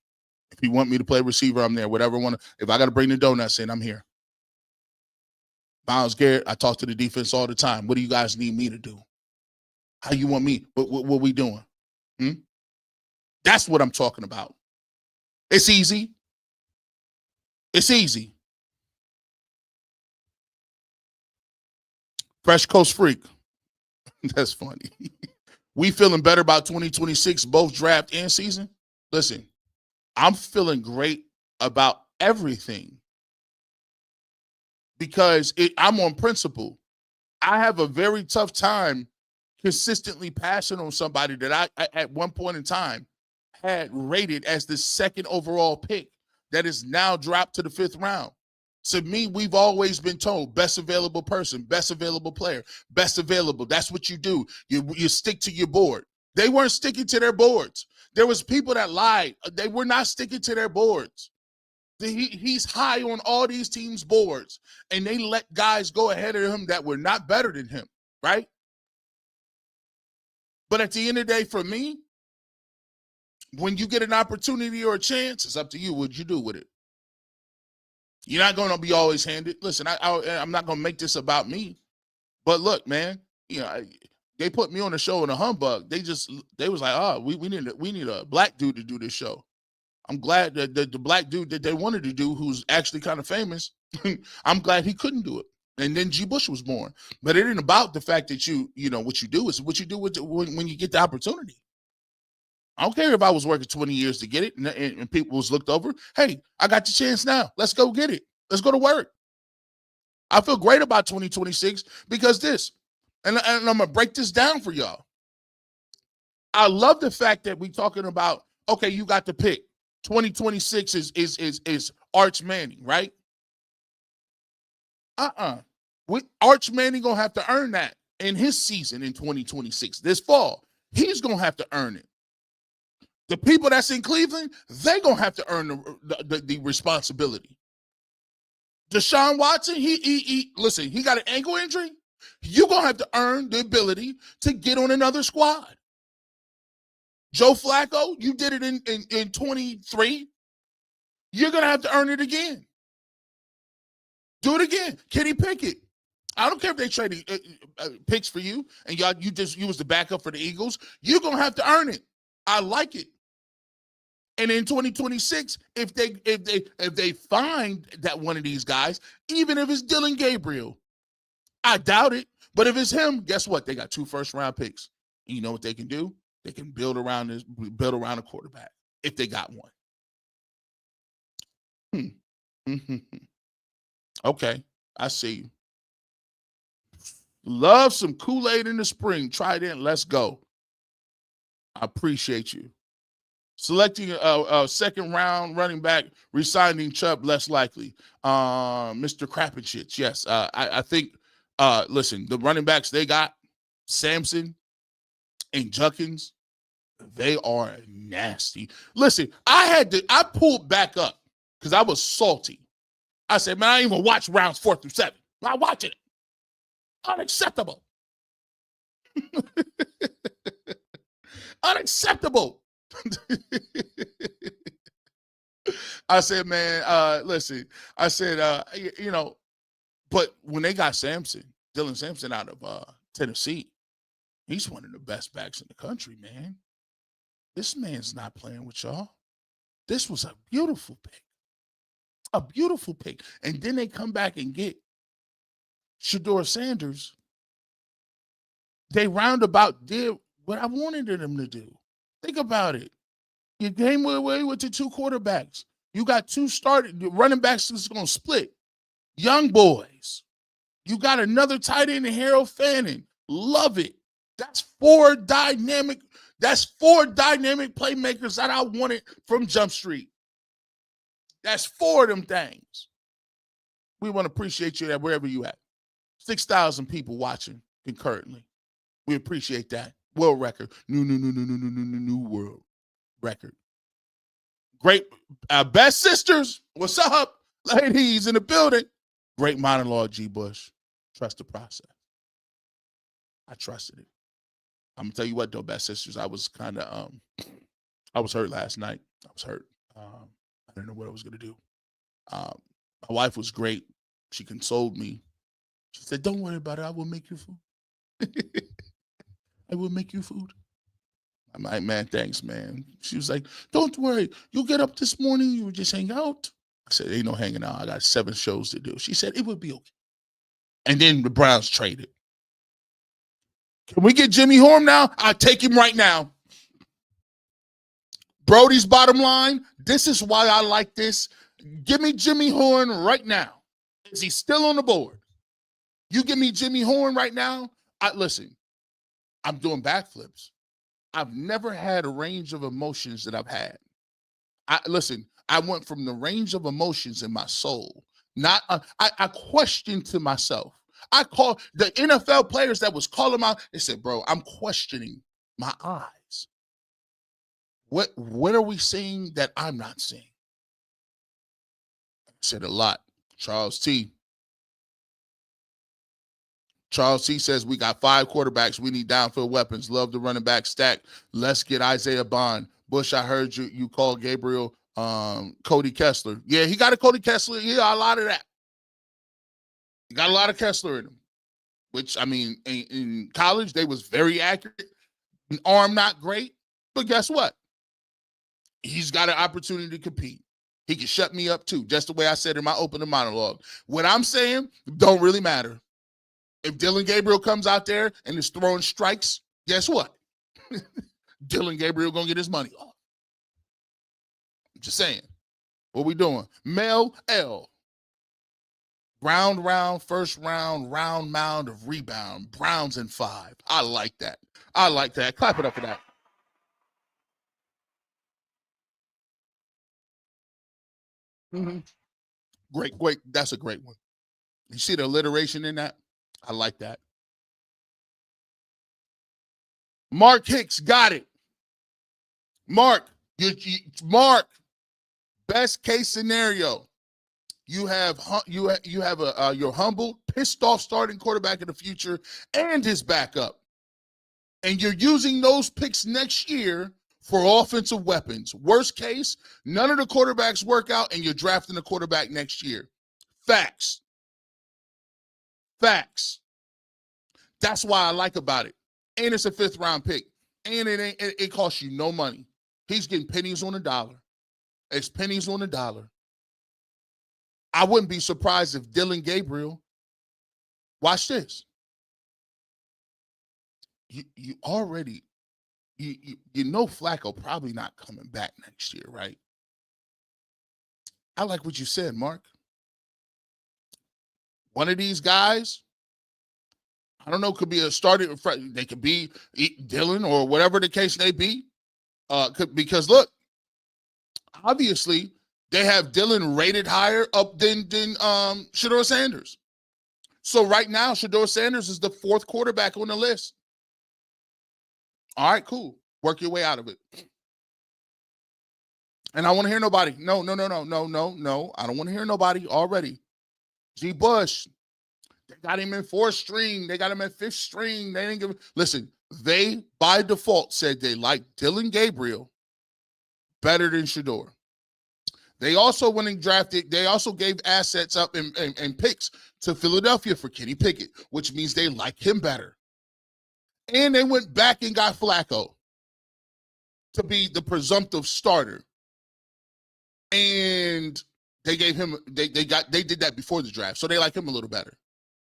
If he want me to play receiver, I'm there. Whatever if I got to bring the donuts in, I'm here. Myles Garrett, I talk to the defense all the time. What do you guys need me to do? How you want me? What we doing? That's what I'm talking about. It's easy. It's easy. Fresh Coast Freak. That's funny. We feeling better about 2026, both draft and season? Listen, I'm feeling great about everything because I'm on principle. I have a very tough time consistently passing on somebody that I at one point in time had rated as the second overall pick that is now dropped to the 5th round. To me, we've always been told best available person, best available player, best available. That's what you do. You stick to your board. They weren't sticking to their boards. There was people that lied. They were not sticking to their boards. He's high on all these teams' boards, and they let guys go ahead of him that were not better than him, right? But at the end of the day, for me, when you get an opportunity or a chance, it's up to you. What you do with it? You're not going to be always handed. Listen, I'm not going to make this about me. But look, man, they put me on the show in a humbug. They was like, oh, we need a black dude to do this show. I'm glad that the black dude that they wanted to do, who's actually kind of famous, I'm glad he couldn't do it. And then G. Bush was born. But it ain't about the fact that what you do is what you do when you get the opportunity. I don't care if I was working 20 years to get it and people was looked over. Hey, I got the chance now. Let's go get it. Let's go to work. I feel great about 2026 because and I'm going to break this down for y'all. I love the fact that we're talking about, okay, you got the pick. 2026 is Arch Manning, right? Arch Manning going to have to earn that in his season in 2026. This fall, he's going to have to earn it. The people that's in Cleveland, they're going to have to earn the responsibility. Deshaun Watson, listen, he got an ankle injury. You're going to have to earn the ability to get on another squad. Joe Flacco, you did it in 23. You're going to have to earn it again. Do it again. Kenny Pickett. I don't care if they traded picks for you and you was the backup for the Eagles. You're going to have to earn it. I like it. And in 2026, if they find that one of these guys, even if it's Dylan Gabriel, I doubt it. But if it's him, guess what? They got 2 first-round picks. And you know what they can do? They can build around a quarterback if they got one. Okay, I see you. Love some Kool-Aid in the spring. Try it in. Let's go. I appreciate you. Selecting a second-round running back, resigning Chubb, less likely. Mr. Crappenshits, yes. I think, listen, the running backs they got, Sampson and Juckins, they are nasty. Listen, I pulled back up because I was salty. I said, man, I didn't even watch rounds 4 through 7. I'm not watching it. Unacceptable. Unacceptable. I said, man, listen, I said, but when they got Dylan Sampson out of Tennessee, he's one of the best backs in the country, man. This man's not playing with y'all. This was a beautiful pick. A beautiful pick. And then they come back and get Shadeur Sanders. They roundabout did what I wanted them to do. Think about it. You came away with the 2 quarterbacks. You got 2 running backs that's going to split. Young boys. You got another tight end in Harold Fanning. Love it. That's 4 dynamic playmakers that I wanted from Jump Street. That's 4 of them things. We want to appreciate you at wherever you at. 6,000 people watching concurrently. We appreciate that. World record. New world record. Great. Best sisters. What's up? Ladies in the building. Great monologue, G. Bush. Trust the process. I trusted it. I'm going to tell you what, though, best sisters, I was kind of, I was hurt last night. I was hurt. I didn't know what I was going to do. My wife was great. She consoled me. She said, don't worry about it. I will make you food. I will make you food. I'm like, man, thanks, man. She was like, don't worry. You'll get up this morning. You will just hang out. I said, ain't no hanging out. I got 7 shows to do. She said, it would be okay. And then the Browns traded. Can we get Jimmy Horn now? I'll take him right now. Brody's bottom line, this is why I like this. Give me Jimmy Horn right now. Is he still on the board? You give me Jimmy Horn right now. Listen, I'm doing backflips. I've never had a range of emotions that I've had. Listen, I went from the range of emotions in my soul. I questioned to myself. I call the NFL players that was calling out. They said, bro, I'm questioning my eyes. What are we seeing that I'm not seeing? I said a lot. Charles T. Charles T says we got 5 quarterbacks. We need downfield weapons. Love the running back stack. Let's get Isaiah Bond. Bush, I heard you call Gabriel Cody Kessler. Yeah, he got a Cody Kessler. He got a lot of that. He got a lot of Kessler in him, which, I mean, in college, they was very accurate. Arm not great, but guess what? He's got an opportunity to compete. He can shut me up too, just the way I said in my opening monologue. What I'm saying don't really matter. If Dylan Gabriel comes out there and is throwing strikes, guess what? Dylan Gabriel gonna get his money off. I'm just saying. What we doing? Mel L. Round, first round mound of rebound. Browns in 5. I like that. I like that. Clap it up for that. Mm-hmm. Great. That's a great one. You see the alliteration in that? I like that. Mark Hicks got it. Mark, Mark. Best case scenario, you have your humble, pissed off starting quarterback in the future and his backup, and you're using those picks next year for offensive weapons. Worst case, none of the quarterbacks work out, and you're drafting a quarterback next year. Facts. That's why I like about it. And it's a 5th round pick. And it costs you no money. He's getting pennies on the dollar. It's pennies on the dollar. I wouldn't be surprised if Dylan Gabriel, watch this. You already, you know Flacco probably not coming back next year, right? I like what you said, Mark. One of these guys, I don't know, could be a starter. They could be Dylan or whatever the case may be. Because look, obviously they have Dylan rated higher up than Shadeur Sanders. So right now, Shadeur Sanders is the 4th quarterback on the list. All right, cool. Work your way out of it. And I want to hear nobody. No. I don't want to hear nobody already. G. Bush, they got him in 4th string. They got him in 5th string. They didn't give. Listen, they by default said they like Dylan Gabriel better than Shadeur. They also went and drafted. They also gave assets up and picks to Philadelphia for Kenny Pickett, which means they like him better. And they went back and got Flacco to be the presumptive starter. And they gave him, they did that before the draft. So they like him a little better.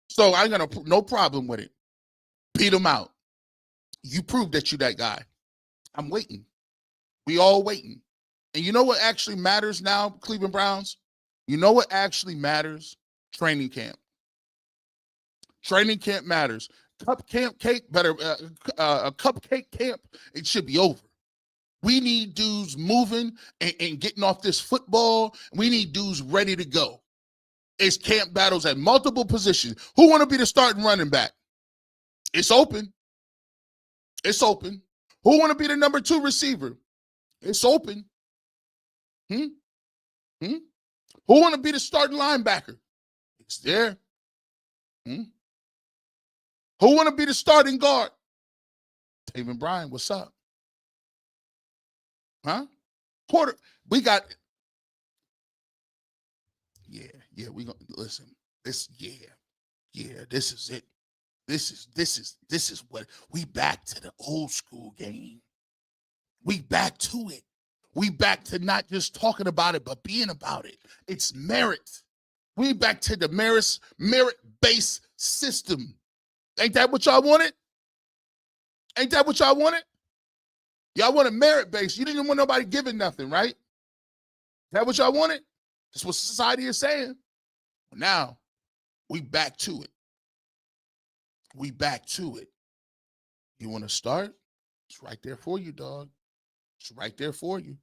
So I'm going to, no problem with it. Beat him out. You proved that you that guy. I'm waiting. We all waiting. And you know what actually matters now, Cleveland Browns? You know what actually matters? Training camp. Training camp matters. Cupcake camp, it should be over. We need dudes moving and getting off this football. We need dudes ready to go. It's camp battles at multiple positions. Who want to be the starting running back? It's open. It's open. Who want to be the number 2 receiver? It's open. Who want to be the starting linebacker? It's there. Who want to be the starting guard? Taven Bryan, what's up? Huh? Quarter. We got. Yeah. We gonna listen. This. Yeah. This is it. This is what we back to the old school game. We back to it. We back to not just talking about it, but being about it. It's merit. We back to the merit-based system. Ain't that what y'all wanted? Ain't that what y'all wanted? Y'all wanted merit-based. You didn't want nobody giving nothing, right? Is that what y'all wanted? That's what society is saying. Now, we back to it. We back to it. You want to start? It's right there for you, dog. It's right there for you.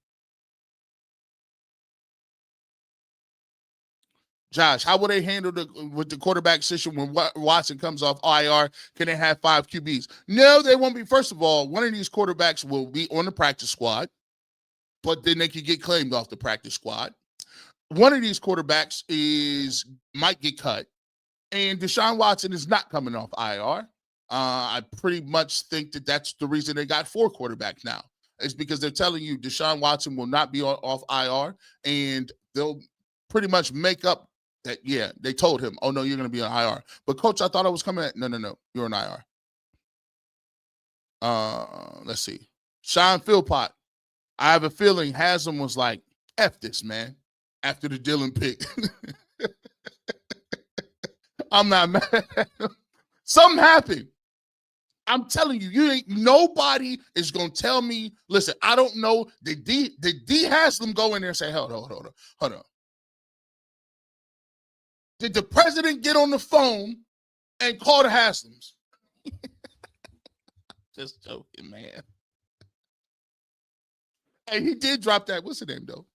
Josh, how will they handle with the quarterback situation when Watson comes off IR? Can they have 5 QBs? No, they won't be. First of all, one of these quarterbacks will be on the practice squad, but then they could get claimed off the practice squad. One of these quarterbacks might get cut, and Deshaun Watson is not coming off IR. I pretty much think that's the reason they got 4 quarterbacks now. It's because they're telling you Deshaun Watson will not be off IR, and they'll pretty much make up that, yeah, they told him, oh, no, you're going to be on IR. But, Coach, I thought I was coming at, no, you're on IR. Let's see. Sean Philpott, I have a feeling Haslam was like, F this, man, after the Dylan pick. I'm not mad. Something happened. I'm telling you, nobody is going to tell me, listen, I don't know. Did D Haslam go in there and say, hold on. Did the president get on the phone and call the Haslams? Just joking, man. Hey, he did drop that. What's the name, though?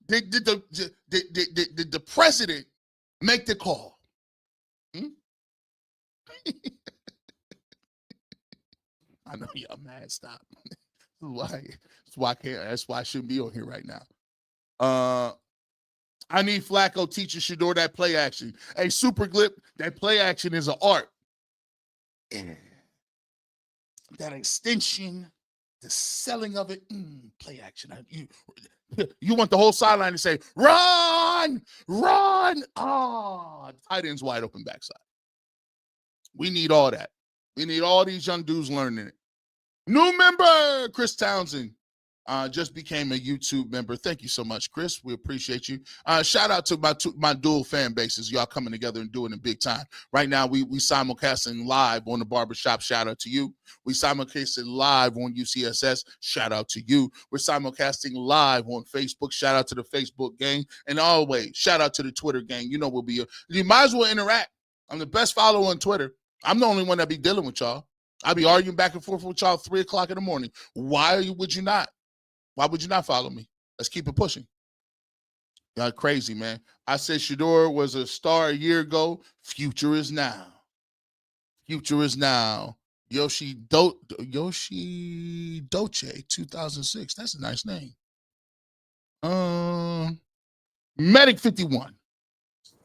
Did the president make the call? I know y'all mad. Stop. That's why I shouldn't be on here right now. I need Flacco teaching Shadeur that play action. Hey, Super Glip, that play action is an art. That extension, the selling of it, play action. You want the whole sideline to say, run. Tight end's wide open backside. We need all that. We need all these young dudes learning it. New member, Chris Townsend. Just became a YouTube member. Thank you so much, Chris. We appreciate you. Shout out to my dual fan bases. Y'all coming together and doing it big time. Right now, we simulcasting live on the barbershop. Shout out to you. We simulcasting live on UCSS. Shout out to you. We're simulcasting live on Facebook. Shout out to the Facebook gang. And always, shout out to the Twitter gang. You know we'll be. You might as well interact. I'm the best follower on Twitter. I'm the only one that be dealing with y'all. I be arguing back and forth with y'all 3 o'clock in the morning. Why would you not? Why would you not follow me? Let's keep it pushing. Y'all crazy, man. I said Shadeur was a star a year ago. Future is now. Future is now. Yoshi Doce, 2006. That's a nice name. Medic 51.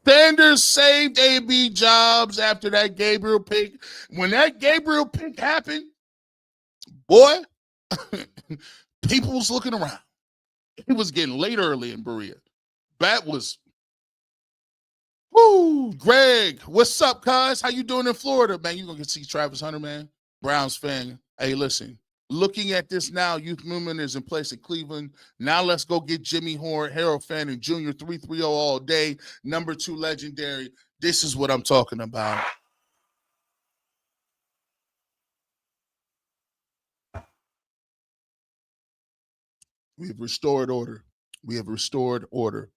Sanders saved AB jobs after that Gabriel pick. When that Gabriel pick happened, boy, people was looking around. It was getting late early in Berea. That was, whoo, Greg, what's up, cuz? How you doing in Florida? Man, you going to see Travis Hunter, man. Browns fan. Hey, listen, looking at this now, youth movement is in place in Cleveland. Now let's go get Jimmy Horn, Harold Fanning Jr., 330 all day, number 2 legendary. This is what I'm talking about. We have restored order. We have restored order.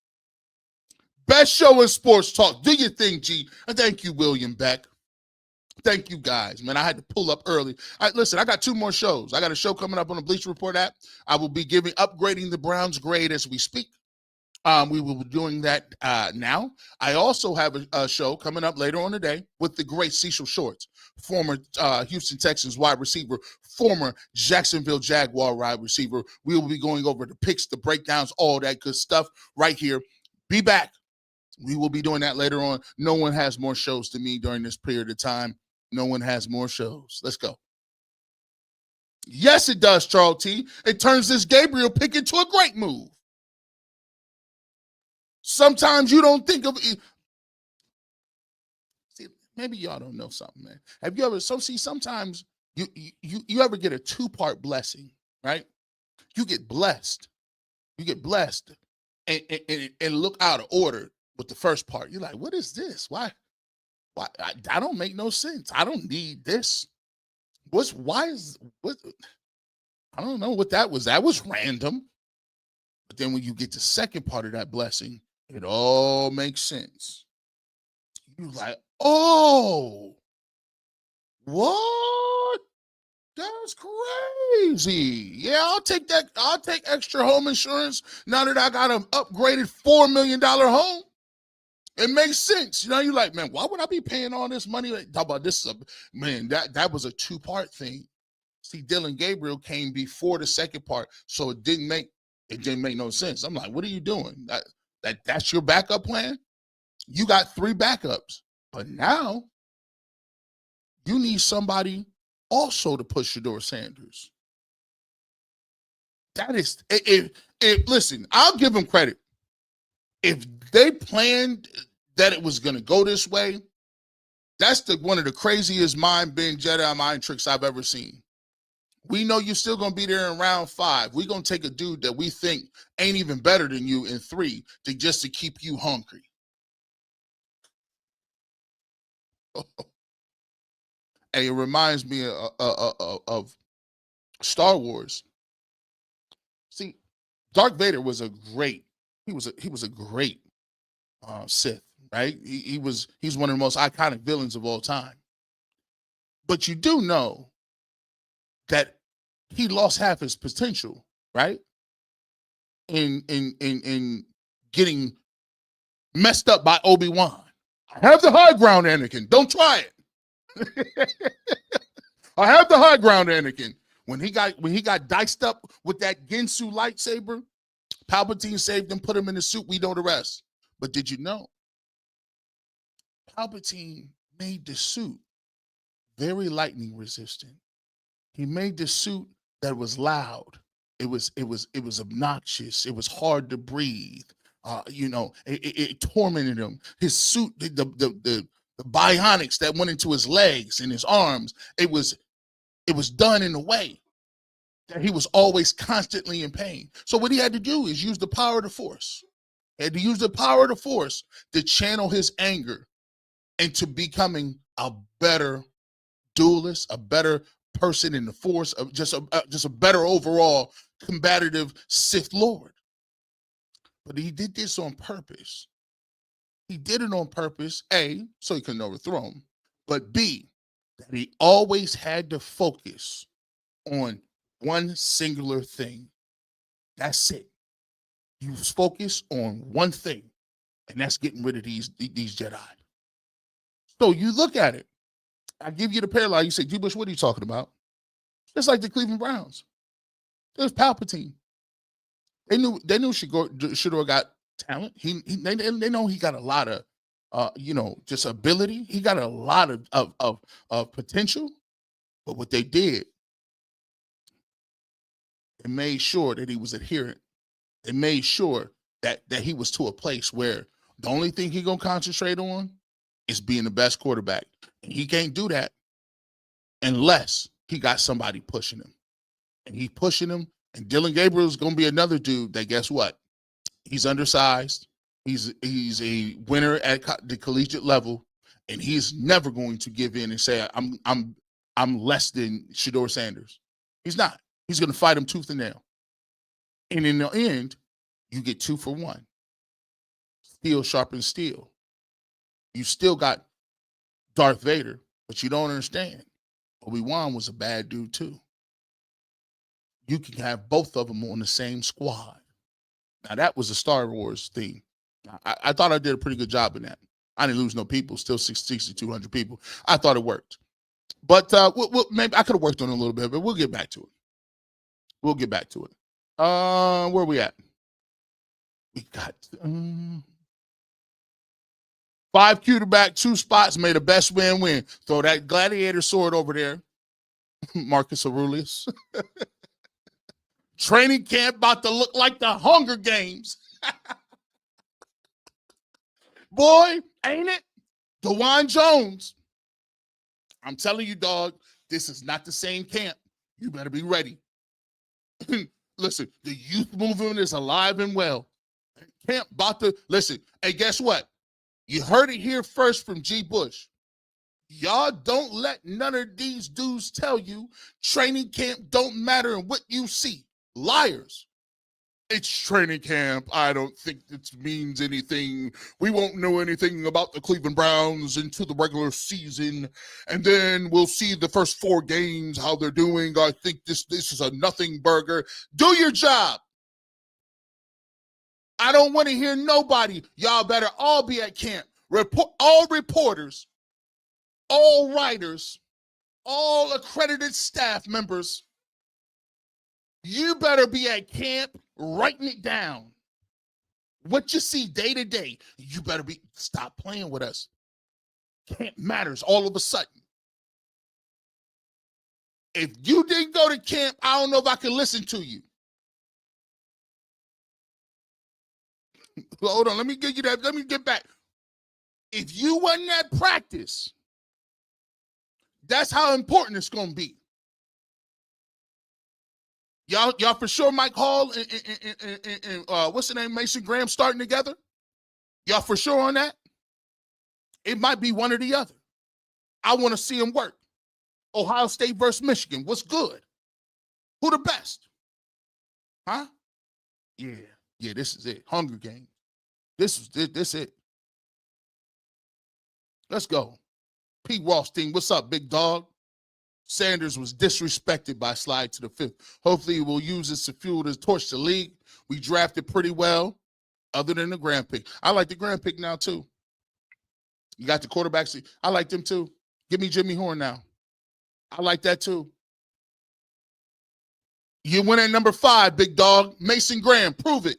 Best show in sports talk. Do your thing, G. And thank you, William Beck. Thank you guys, man. I had to pull up early. Listen, I got 2 more shows. I got a show coming up on the Bleacher Report app. I will be upgrading the Browns grade as we speak. We will be doing that now. I also have a show coming up later on today with the great Cecil Shorts, former Houston Texans wide receiver, former Jacksonville Jaguar wide receiver. We will be going over the picks, the breakdowns, all that good stuff right here. Be back. We will be doing that later on. No one has more shows than me during this period of time. No one has more shows. Let's go. Yes, it does, Charles T. It turns this Gabriel pick into a great move. Sometimes you don't think of it. See, maybe y'all don't know something, man. Have you ever sometimes you ever get a 2-part blessing, right? You get blessed. And look out of order with the first part. You're like, what is this? Why I don't make no sense. I don't need this. What I don't know what that was. That was random. But then when you get the second part of that blessing, it all makes sense. You're like, oh, what? That's crazy. Yeah, I'll take that. I'll take extra home insurance now that I got an upgraded $4 million home. It makes sense. You know, you're like, man, why would I be paying all this money? Talk about this. That was a 2-part thing. See, Dylan Gabriel came before the second part, so it didn't make no sense. I'm like, what are you doing? That's your backup plan? You got 3 backups, but now you need somebody also to push Shadeur Sanders. That is, listen, I'll give them credit. If they planned that it was going to go this way, that's one of the craziest Jedi mind tricks I've ever seen. We know you're still going to be there in round 5. We're going to take a dude that we think ain't even better than you in 3 just to keep you hungry. And it reminds me of Star Wars. See, Darth Vader was a great Sith, right? He's one of the most iconic villains of all time. But you do know that he lost half his potential, right? In getting messed up by Obi-Wan. I have the high ground, Anakin. Don't try it. I have the high ground, Anakin. When he got diced up with that Ginsu lightsaber, Palpatine saved him, put him in the suit. We know the rest. But did you know Palpatine made the suit very lightning resistant? He made the suit that was loud. It was obnoxious. It was hard to breathe. It tormented him. His suit, the bionics that went into his legs and his arms, it was done in a way that he was always constantly in pain. So what he had to do is use the power of the Force. He had to use the power of the Force to channel his anger into becoming a better duelist, a better person in the Force, just a better overall combative Sith Lord. But he did this on purpose. He did it on purpose, A, so he couldn't overthrow him, but B, that he always had to focus on one singular thing. That's it. You focus on one thing, and that's getting rid of these Jedi. So you look at it. I give you the parallel. You say, G. Bush, what are you talking about? Just like the Cleveland Browns. There's Palpatine. They knew Shadeur got talent. They know he got a lot of just ability. He got a lot of potential. But what they did, they made sure that he was adherent. They made sure that he was to a place where the only thing he gonna concentrate on is being the best quarterback. And he can't do that unless he got somebody pushing him. And he pushing him. And Dylan Gabriel is going to be another dude that, guess what? He's undersized. He's a winner at the collegiate level, and he's never going to give in and say I'm less than Shadeur Sanders. He's not. He's going to fight him tooth and nail. And in the end, you get 2 for 1. Steel sharpens steel. You still got Darth Vader, But you don't understand. Obi-Wan was a bad dude too. You can have both of them on the same squad. Now that was a Star Wars thing. I thought I did a pretty good job in that. I didn't lose no people, still 6,200 people. I thought it worked. But maybe I could have worked on it a little bit, but we'll get back to it. We'll get back to it. Where are we at? We got 5 quarterback, 2 spots, made the best win. Throw that gladiator sword over there, Marcus Aurelius. Training camp about to look like the Hunger Games. Boy, ain't it? DeJuan Jones. I'm telling you, dog, this is not the same camp. You better be ready. Listen, the youth movement is alive and well. Camp about to, listen, hey, guess what? You heard it here first from G. Bush. Y'all don't let none of these dudes tell you training camp don't matter and what you see. Liars. It's training camp. I don't think it means anything. We won't know anything about the Cleveland Browns into the regular season. And then we'll see the first 4 games, how they're doing. I think this is a nothing burger. Do your job. I don't want to hear nobody. Y'all better all be at camp. All reporters, all writers, all accredited staff members, you better be at camp writing it down. What you see day to day, you better stop playing with us. Camp matters all of a sudden. If you didn't go to camp, I don't know if I can listen to you. Hold on, let me give you that. Let me get back. If you wasn't at practice, that's how important it's going to be. Y'all for sure Mike Hall and what's the name, Mason Graham starting together? Y'all for sure on that? It might be one or the other. I want to see them work. Ohio State versus Michigan. What's good? Who the best? Huh? Yeah, this is it. Hunger Games. This it. Let's go. Pete Rothstein, what's up, big dog? Sanders was disrespected by slide to the 5th. Hopefully, we'll use this to fuel the torch the league. We drafted pretty well, other than the grand pick. I like the grand pick now, too. You got the quarterbacks. I like them, too. Give me Jimmy Horn now. I like that, too. You went at number 5, big dog. Mason Graham, prove it.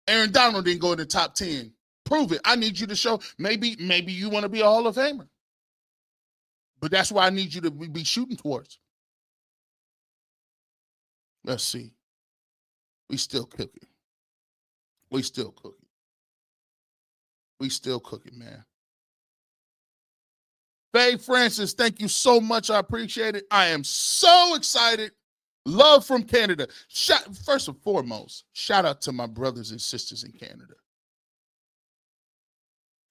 Aaron Donald didn't go in the top 10. Prove it. I need you to show. Maybe you want to be a Hall of Famer. But that's why I need you to be shooting towards. Let's see. We still cooking. We still cooking. We still cooking, man. Faye Francis, thank you so much. I appreciate it. I am so excited. Love from Canada. First and foremost, shout out to my brothers and sisters in Canada.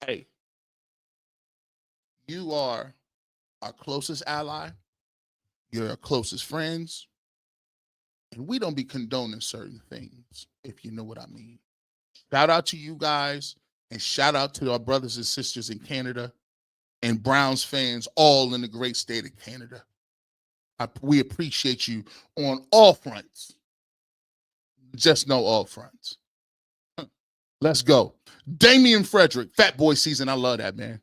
Hey, you are our closest ally. You're our closest friends. And we don't be condoning certain things, if you know what I mean. Shout out to you guys, and shout out to our brothers and sisters in Canada and Browns fans all in the great state of Canada. We appreciate you on all fronts. Just know all fronts. Let's go. Damian Frederick, fat boy season. I love that, man.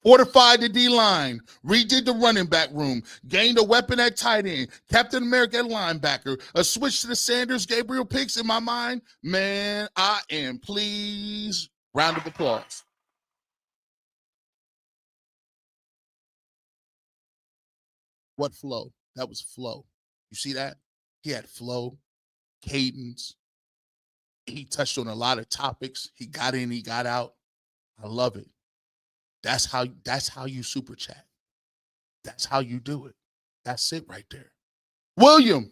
Fortified the D-line, redid the running back room, gained a weapon at tight end, Captain America at linebacker, a switch to the Sanders, Gabriel picks in my mind. Man, I am pleased. Round of applause. What flow? That was flow. You see that? He had flow, cadence. He touched on a lot of topics. He got in, he got out. I love it. That's how you super chat. That's how you do it. That's it right there. William,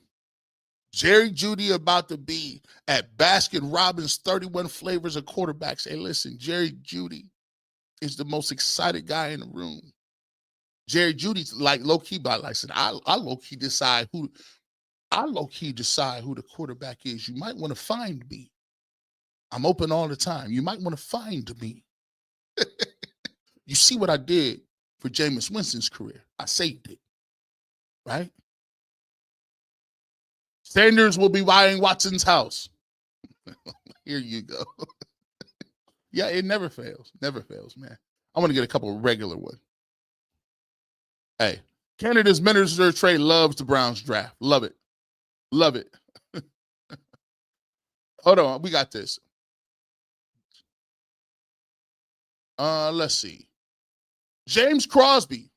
Jerry Jeudy about to be at Baskin Robbins 31 flavors of quarterbacks. Hey, listen, Jerry Jeudy is the most excited guy in the room. Jerry Jeudy's like low-key, but like I said, I low-key decide who the quarterback is. You might want to find me. I'm open all the time. You might want to find me. You see what I did for Jameis Winston's career. I saved it, right? Sanders will be buying Watson's house. Here you go. Yeah, it never fails. Never fails, man. I want to get a couple of regular ones. Hey, Canada's Minister Trey loves the Browns draft. Love it. Love it. Hold on. We got this. Let's see. James Crosby.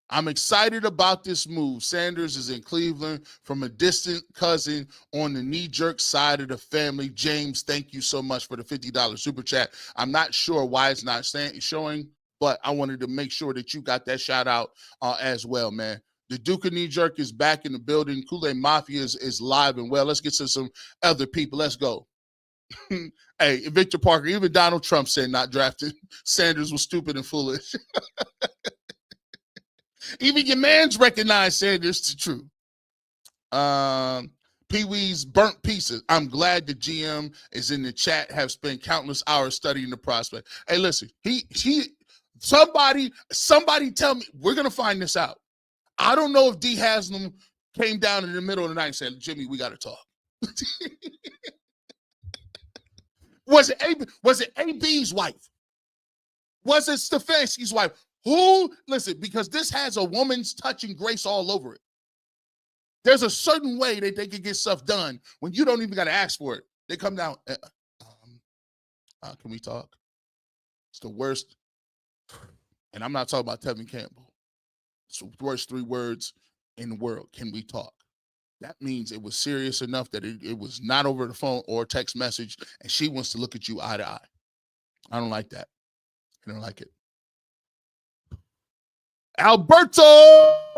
I'm excited about this move. Sanders is in Cleveland from a distant cousin on the knee-jerk side of the family. James, thank you so much for the $50 super chat. I'm not sure why it's not showing, but I wanted to make sure that you got that shout out as well, man. The Duke of Knee-Jerk is back in the building. Kool-Aid Mafia is live and well. Let's get to some other people. Let's go. Hey, Victor Parker, even Donald Trump said not drafted. Sanders was stupid and foolish. Even your mans recognize Sanders to true. Pee-wee's burnt pieces. I'm glad the GM is in the chat, have spent countless hours studying the prospect. Hey, listen, somebody tell me, we're going to find this out. I don't know if D. Haslam came down in the middle of the night and said, Jimmy, we got to talk. Was it AB's wife? Was it Stefanski's wife? Who, listen, because this has a woman's touch and grace all over it. There's a certain way that they can get stuff done when you don't even got to ask for it. They come down, can we talk? It's the worst, and I'm not talking about Tevin Campbell. It's the worst 3 words in the world. Can we talk? That means it was serious enough that it was not over the phone or text message, and she wants to look at you eye to eye. I don't like that. I don't like it. Alberto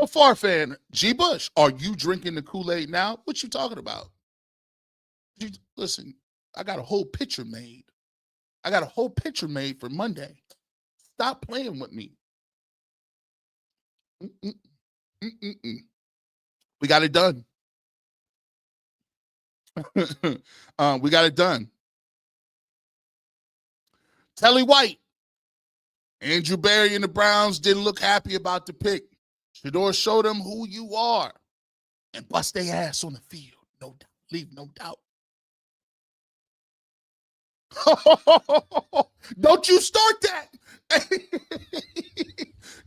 Farfan, G. Bush, are you drinking the Kool-Aid now? What you talking about? Listen, I got a whole picture made. For Monday. Stop playing with me. We got it done. We got it done. Telly White. Andrew Berry and the Browns didn't look happy about the pick. Shadeur showed them who you are and bust their ass on the field. No doubt. Leave no doubt. Don't you start that.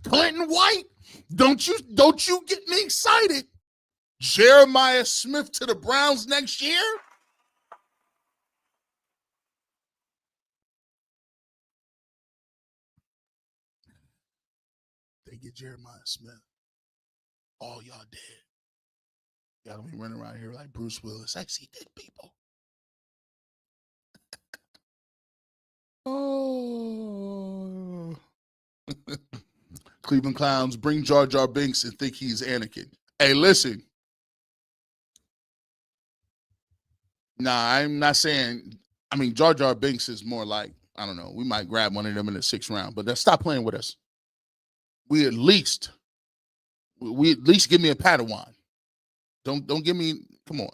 Clinton White, don't you get me excited. Jeremiah Smith to the Browns next year? They get Jeremiah Smith. All y'all dead. Y'all don't be running around here like Bruce Willis. I see dead people. Oh. Cleveland Clowns bring Jar Jar Binks and think he's Anakin. Hey, listen. Nah, I'm not saying. I mean, Jar Jar Binks is more like, I don't know. We might grab one of them in the 6th round, but stop playing with us. We at least give me a Padawan. Don't give me. Come on.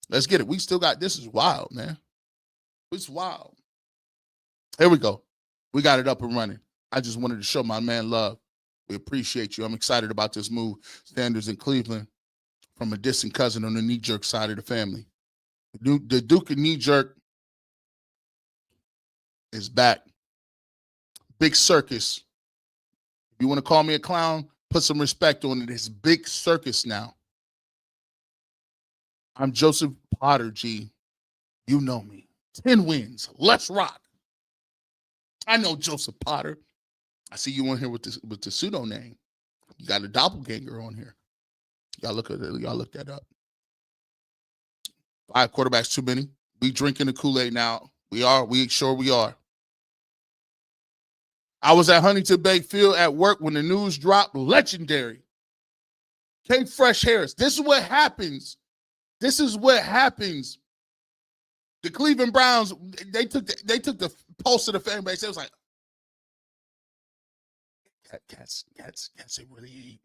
Let's get it. We still got. This is wild, man. It's wild. Here we go. We got it up and running. I just wanted to show my man love. We appreciate you. I'm excited about this move. Sanders in Cleveland from a distant cousin on the knee-jerk side of the family. The Duke of Knee-Jerk is back. Big circus. If you want to call me a clown, put some respect on it. It's big circus now. I'm Joseph Potter, G. You know me. 10 wins. Let's rock. I know Joseph Potter. I see you on here with the pseudo name. You got a doppelganger on here. Y'all look that up. 5 quarterbacks too many. We drinking the Kool-Aid now. We sure we are. I was at Huntington Bay Field at work when the news dropped. Legendary. Came Fresh Harris. This is what happens. The Cleveland Browns, they took the pulse of the fan base. It was like, cats, they really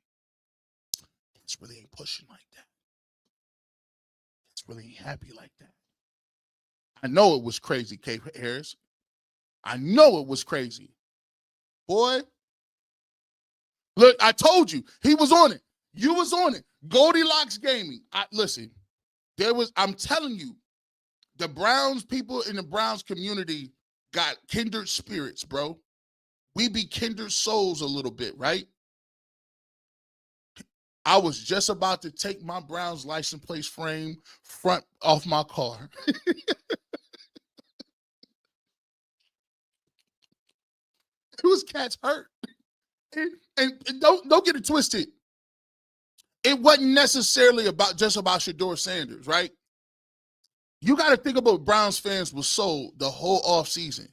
ain't pushing like that. Cats really ain't happy like that. I know it was crazy, K. Harris. I know it was crazy. Boy, look, I told you, he was on it. You was on it. Goldilocks Gaming. Listen, I'm telling you, the Browns people in the Browns community got kindred spirits, bro. We be kindred souls a little bit, right? I was just about to take my Browns license plate frame front off my car. It was cats hurt. And don't get it twisted. It wasn't necessarily just about Shadeur Sanders, right? You got to think about Browns fans was sold the whole offseason.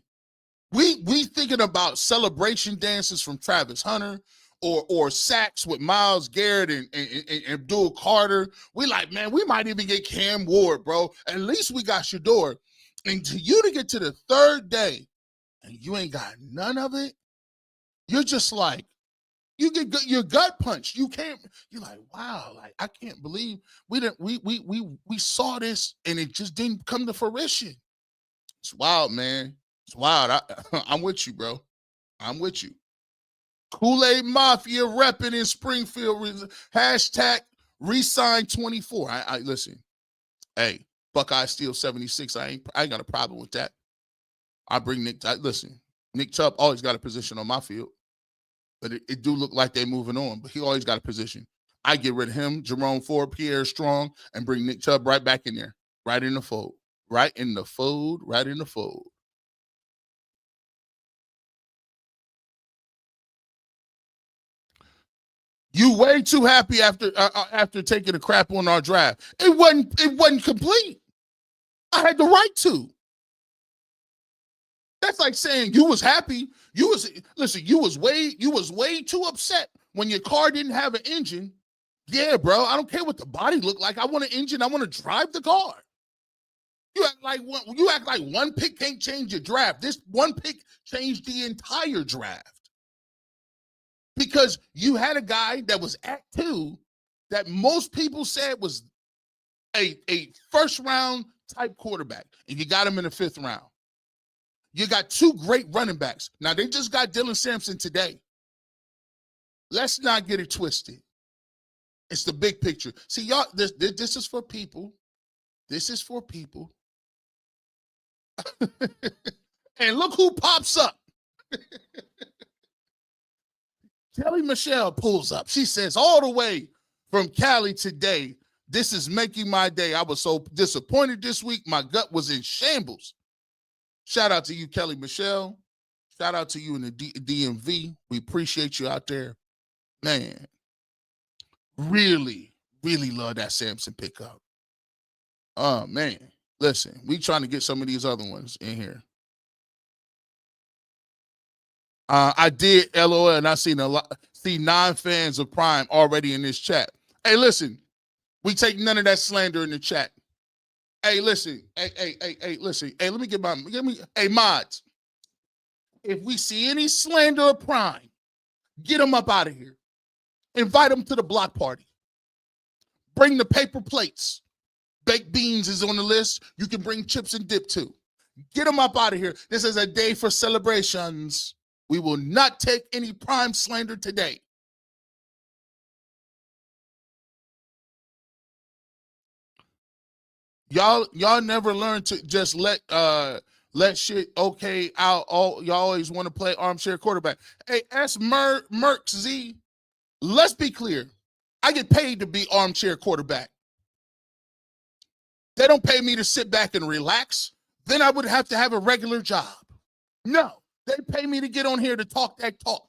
We thinking about celebration dances from Travis Hunter or sacks with Myles Garrett and Abdul Carter. We like, man, we might even get Cam Ward, bro. At least we got Shadeur. And to you to get to the third day and you ain't got none of it, you're just like, you get your gut punched. You're like, wow, like I can't believe we saw this and it just didn't come to fruition. It's wild, man. It's wild. I'm with you, bro. I'm with you. Kool-Aid Mafia repping in Springfield. Hashtag resign 24. I listen. Hey, Buckeye Steel 76. I ain't got a problem with that. I bring Nick. Listen, Nick Chubb always got a position on my field. But it do look like they're moving on. But he always got a position. I get rid of him, Jerome Ford, Pierre Strong, and bring Nick Chubb right back in there. Right in the fold. Right in the fold. Right in the fold. You way too happy after taking a crap on our draft. It wasn't complete. I had the right to. That's like saying you was happy. You was way too upset when your car didn't have an engine. Yeah, bro. I don't care what the body looked like. I want an engine. I want to drive the car. You act like one pick can't change your draft. This one pick changed the entire draft. Because you had a guy that was at 2 that most people said was a first round type quarterback, and you got him in the 5th round. You got 2 great running backs. Now, they just got Dylan Sampson today. Let's not get it twisted. It's the big picture. See, y'all, this is for people. This is for people. And look who pops up. Kelly Michelle pulls up. She says, all the way from Cali today, this is making my day. I was so disappointed this week. My gut was in shambles. Shout out to you, Kelly Michelle. Shout out to you in the DMV. We appreciate you out there. Man, really, really love that Samson pickup. Oh, man. Listen, we trying to get some of these other ones in here. I did LOL, and I see 9 fans of Prime already in this chat. Hey, listen, we take none of that slander in the chat. Hey, listen. Hey, listen. Hey, let me hey, mods. If we see any slander of Prime, get them up out of here. Invite them to the block party. Bring the paper plates. Baked beans is on the list. You can bring chips and dip too. Get them up out of here. This is a day for celebrations. We will not take any Prime slander today. Y'all never learn to just let shit okay out. Y'all always want to play armchair quarterback. Hey, ask Merc Z. Let's be clear. I get paid to be armchair quarterback. They don't pay me to sit back and relax. Then I would have to have a regular job. No, they pay me to get on here to talk that talk.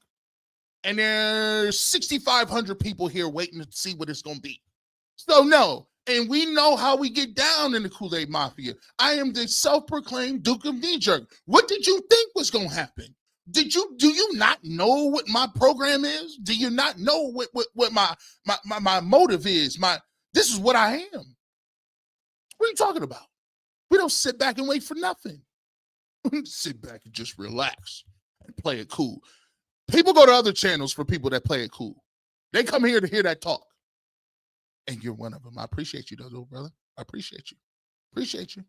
And there's 6,500 people here waiting to see what it's going to be. So no, and we know how we get down in the Kool-Aid Mafia. I am the self-proclaimed Duke of Knee-Jerk. What did you think was going to happen? Do you not know what my program is? Do you not know what my motive is? This is what I am. What are you talking about? We don't sit back and wait for nothing. Sit back and just relax and play it cool. People go to other channels for people that play it cool. They come here to hear that talk. And you're one of them. I appreciate you, though, little brother. I appreciate you. Appreciate you.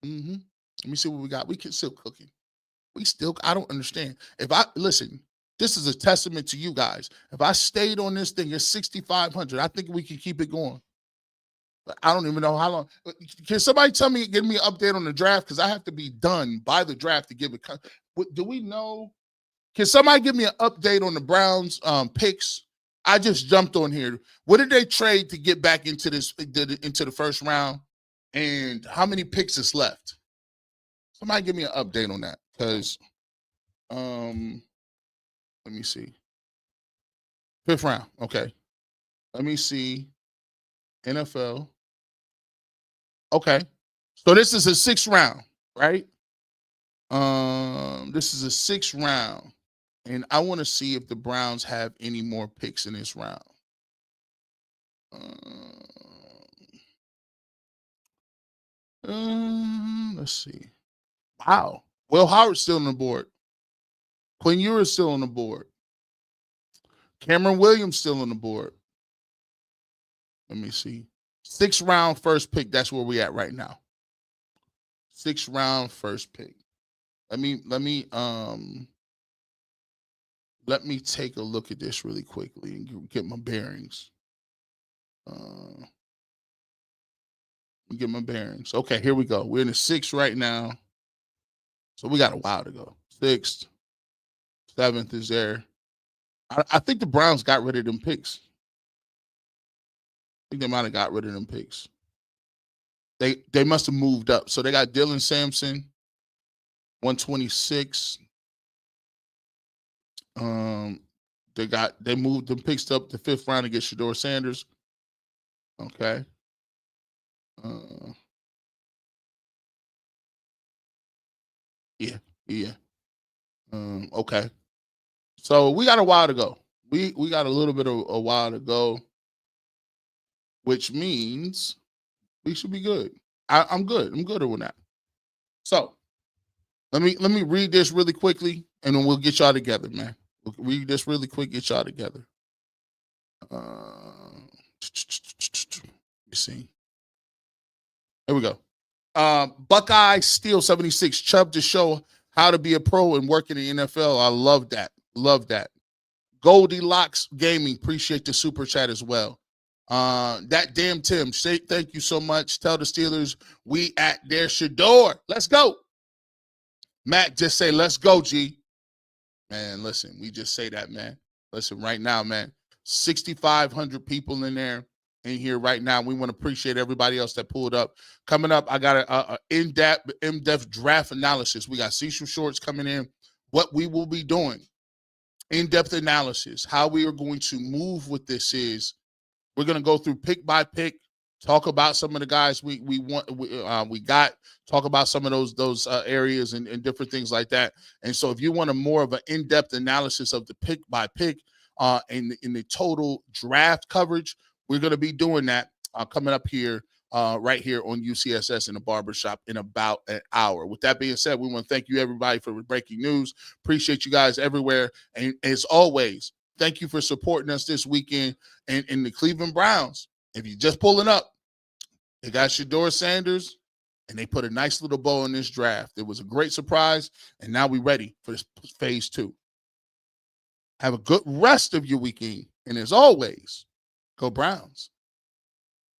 Let me see what we got. We can still cooking. I don't understand. Listen, this is a testament to you guys. If I stayed on this thing, it's 6,500. I think we can keep it going. But I don't even know how long. Can somebody give me an update on the draft? Because I have to be done by the draft to give it. Do we know? Can somebody give me an update on the Browns picks? I just jumped on here. What did they trade to get back into the first round? And how many picks is left? Somebody give me an update on that. Because let me see. 5th round. Okay. Let me see. NFL. Okay. So this is a 6th round, right? This is a 6th round. And I want to see if the Browns have any more picks in this round. Let's see. Wow. Will Howard's still on the board. Quinn Ewers still on the board. Cameron Williams still on the board. Let me see. 6th round first pick. That's where we at right now. 6th round first pick. Let me take a look at this really quickly and get my bearings. Okay, here we go. We're in the 6th right now. So we got a while to go. 6th, 7th is there. I think the Browns got rid of them picks. I think they might have got rid of them picks. They must have moved up. So they got Dylan Sampson, 126. They moved them picks up the 5th round to get Shadeur Sanders. Okay. Yeah. Okay. So we got a while to go. We got a little bit of a while to go, which means we should be good. I'm good. I'm good on that. So let me read this really quickly, and then we'll get y'all together, man. We'll read this really quick, get y'all together. Let me see. There we go. Buckeye Steel 76. Chubb to show how to be a pro and work in the NFL. I love that. Love that. Goldilocks Gaming. Appreciate the super chat as well. That damn Tim. Say thank you so much. Tell the Steelers we at their Shadeur. Let's go. Matt, just say let's go, G. Man, listen, we just say that, man. Listen, right now, man, 6,500 people in here right now. We want to appreciate everybody else that pulled up. Coming up, I got a in-depth draft analysis. We got Cecil Shorts coming in. What we will be doing, in-depth analysis. How we are going to move with this is we're going to go through pick by pick, talk about some of the guys we got, talk about some of those areas and different things like that. And so if you want a more of an in-depth analysis of the pick by pick in the total draft coverage, we're going to be doing that coming up here right here on UCSS in the barbershop in about an hour. With that being said, we want to thank you everybody for breaking news. Appreciate you guys everywhere. And as always, thank you for supporting us this weekend in the Cleveland Browns. If you're just pulling up, they got Shadeur Sanders, and they put a nice little bow in this draft. It was a great surprise, and now we're ready for this phase 2. Have a good rest of your weekend. And as always, go Browns.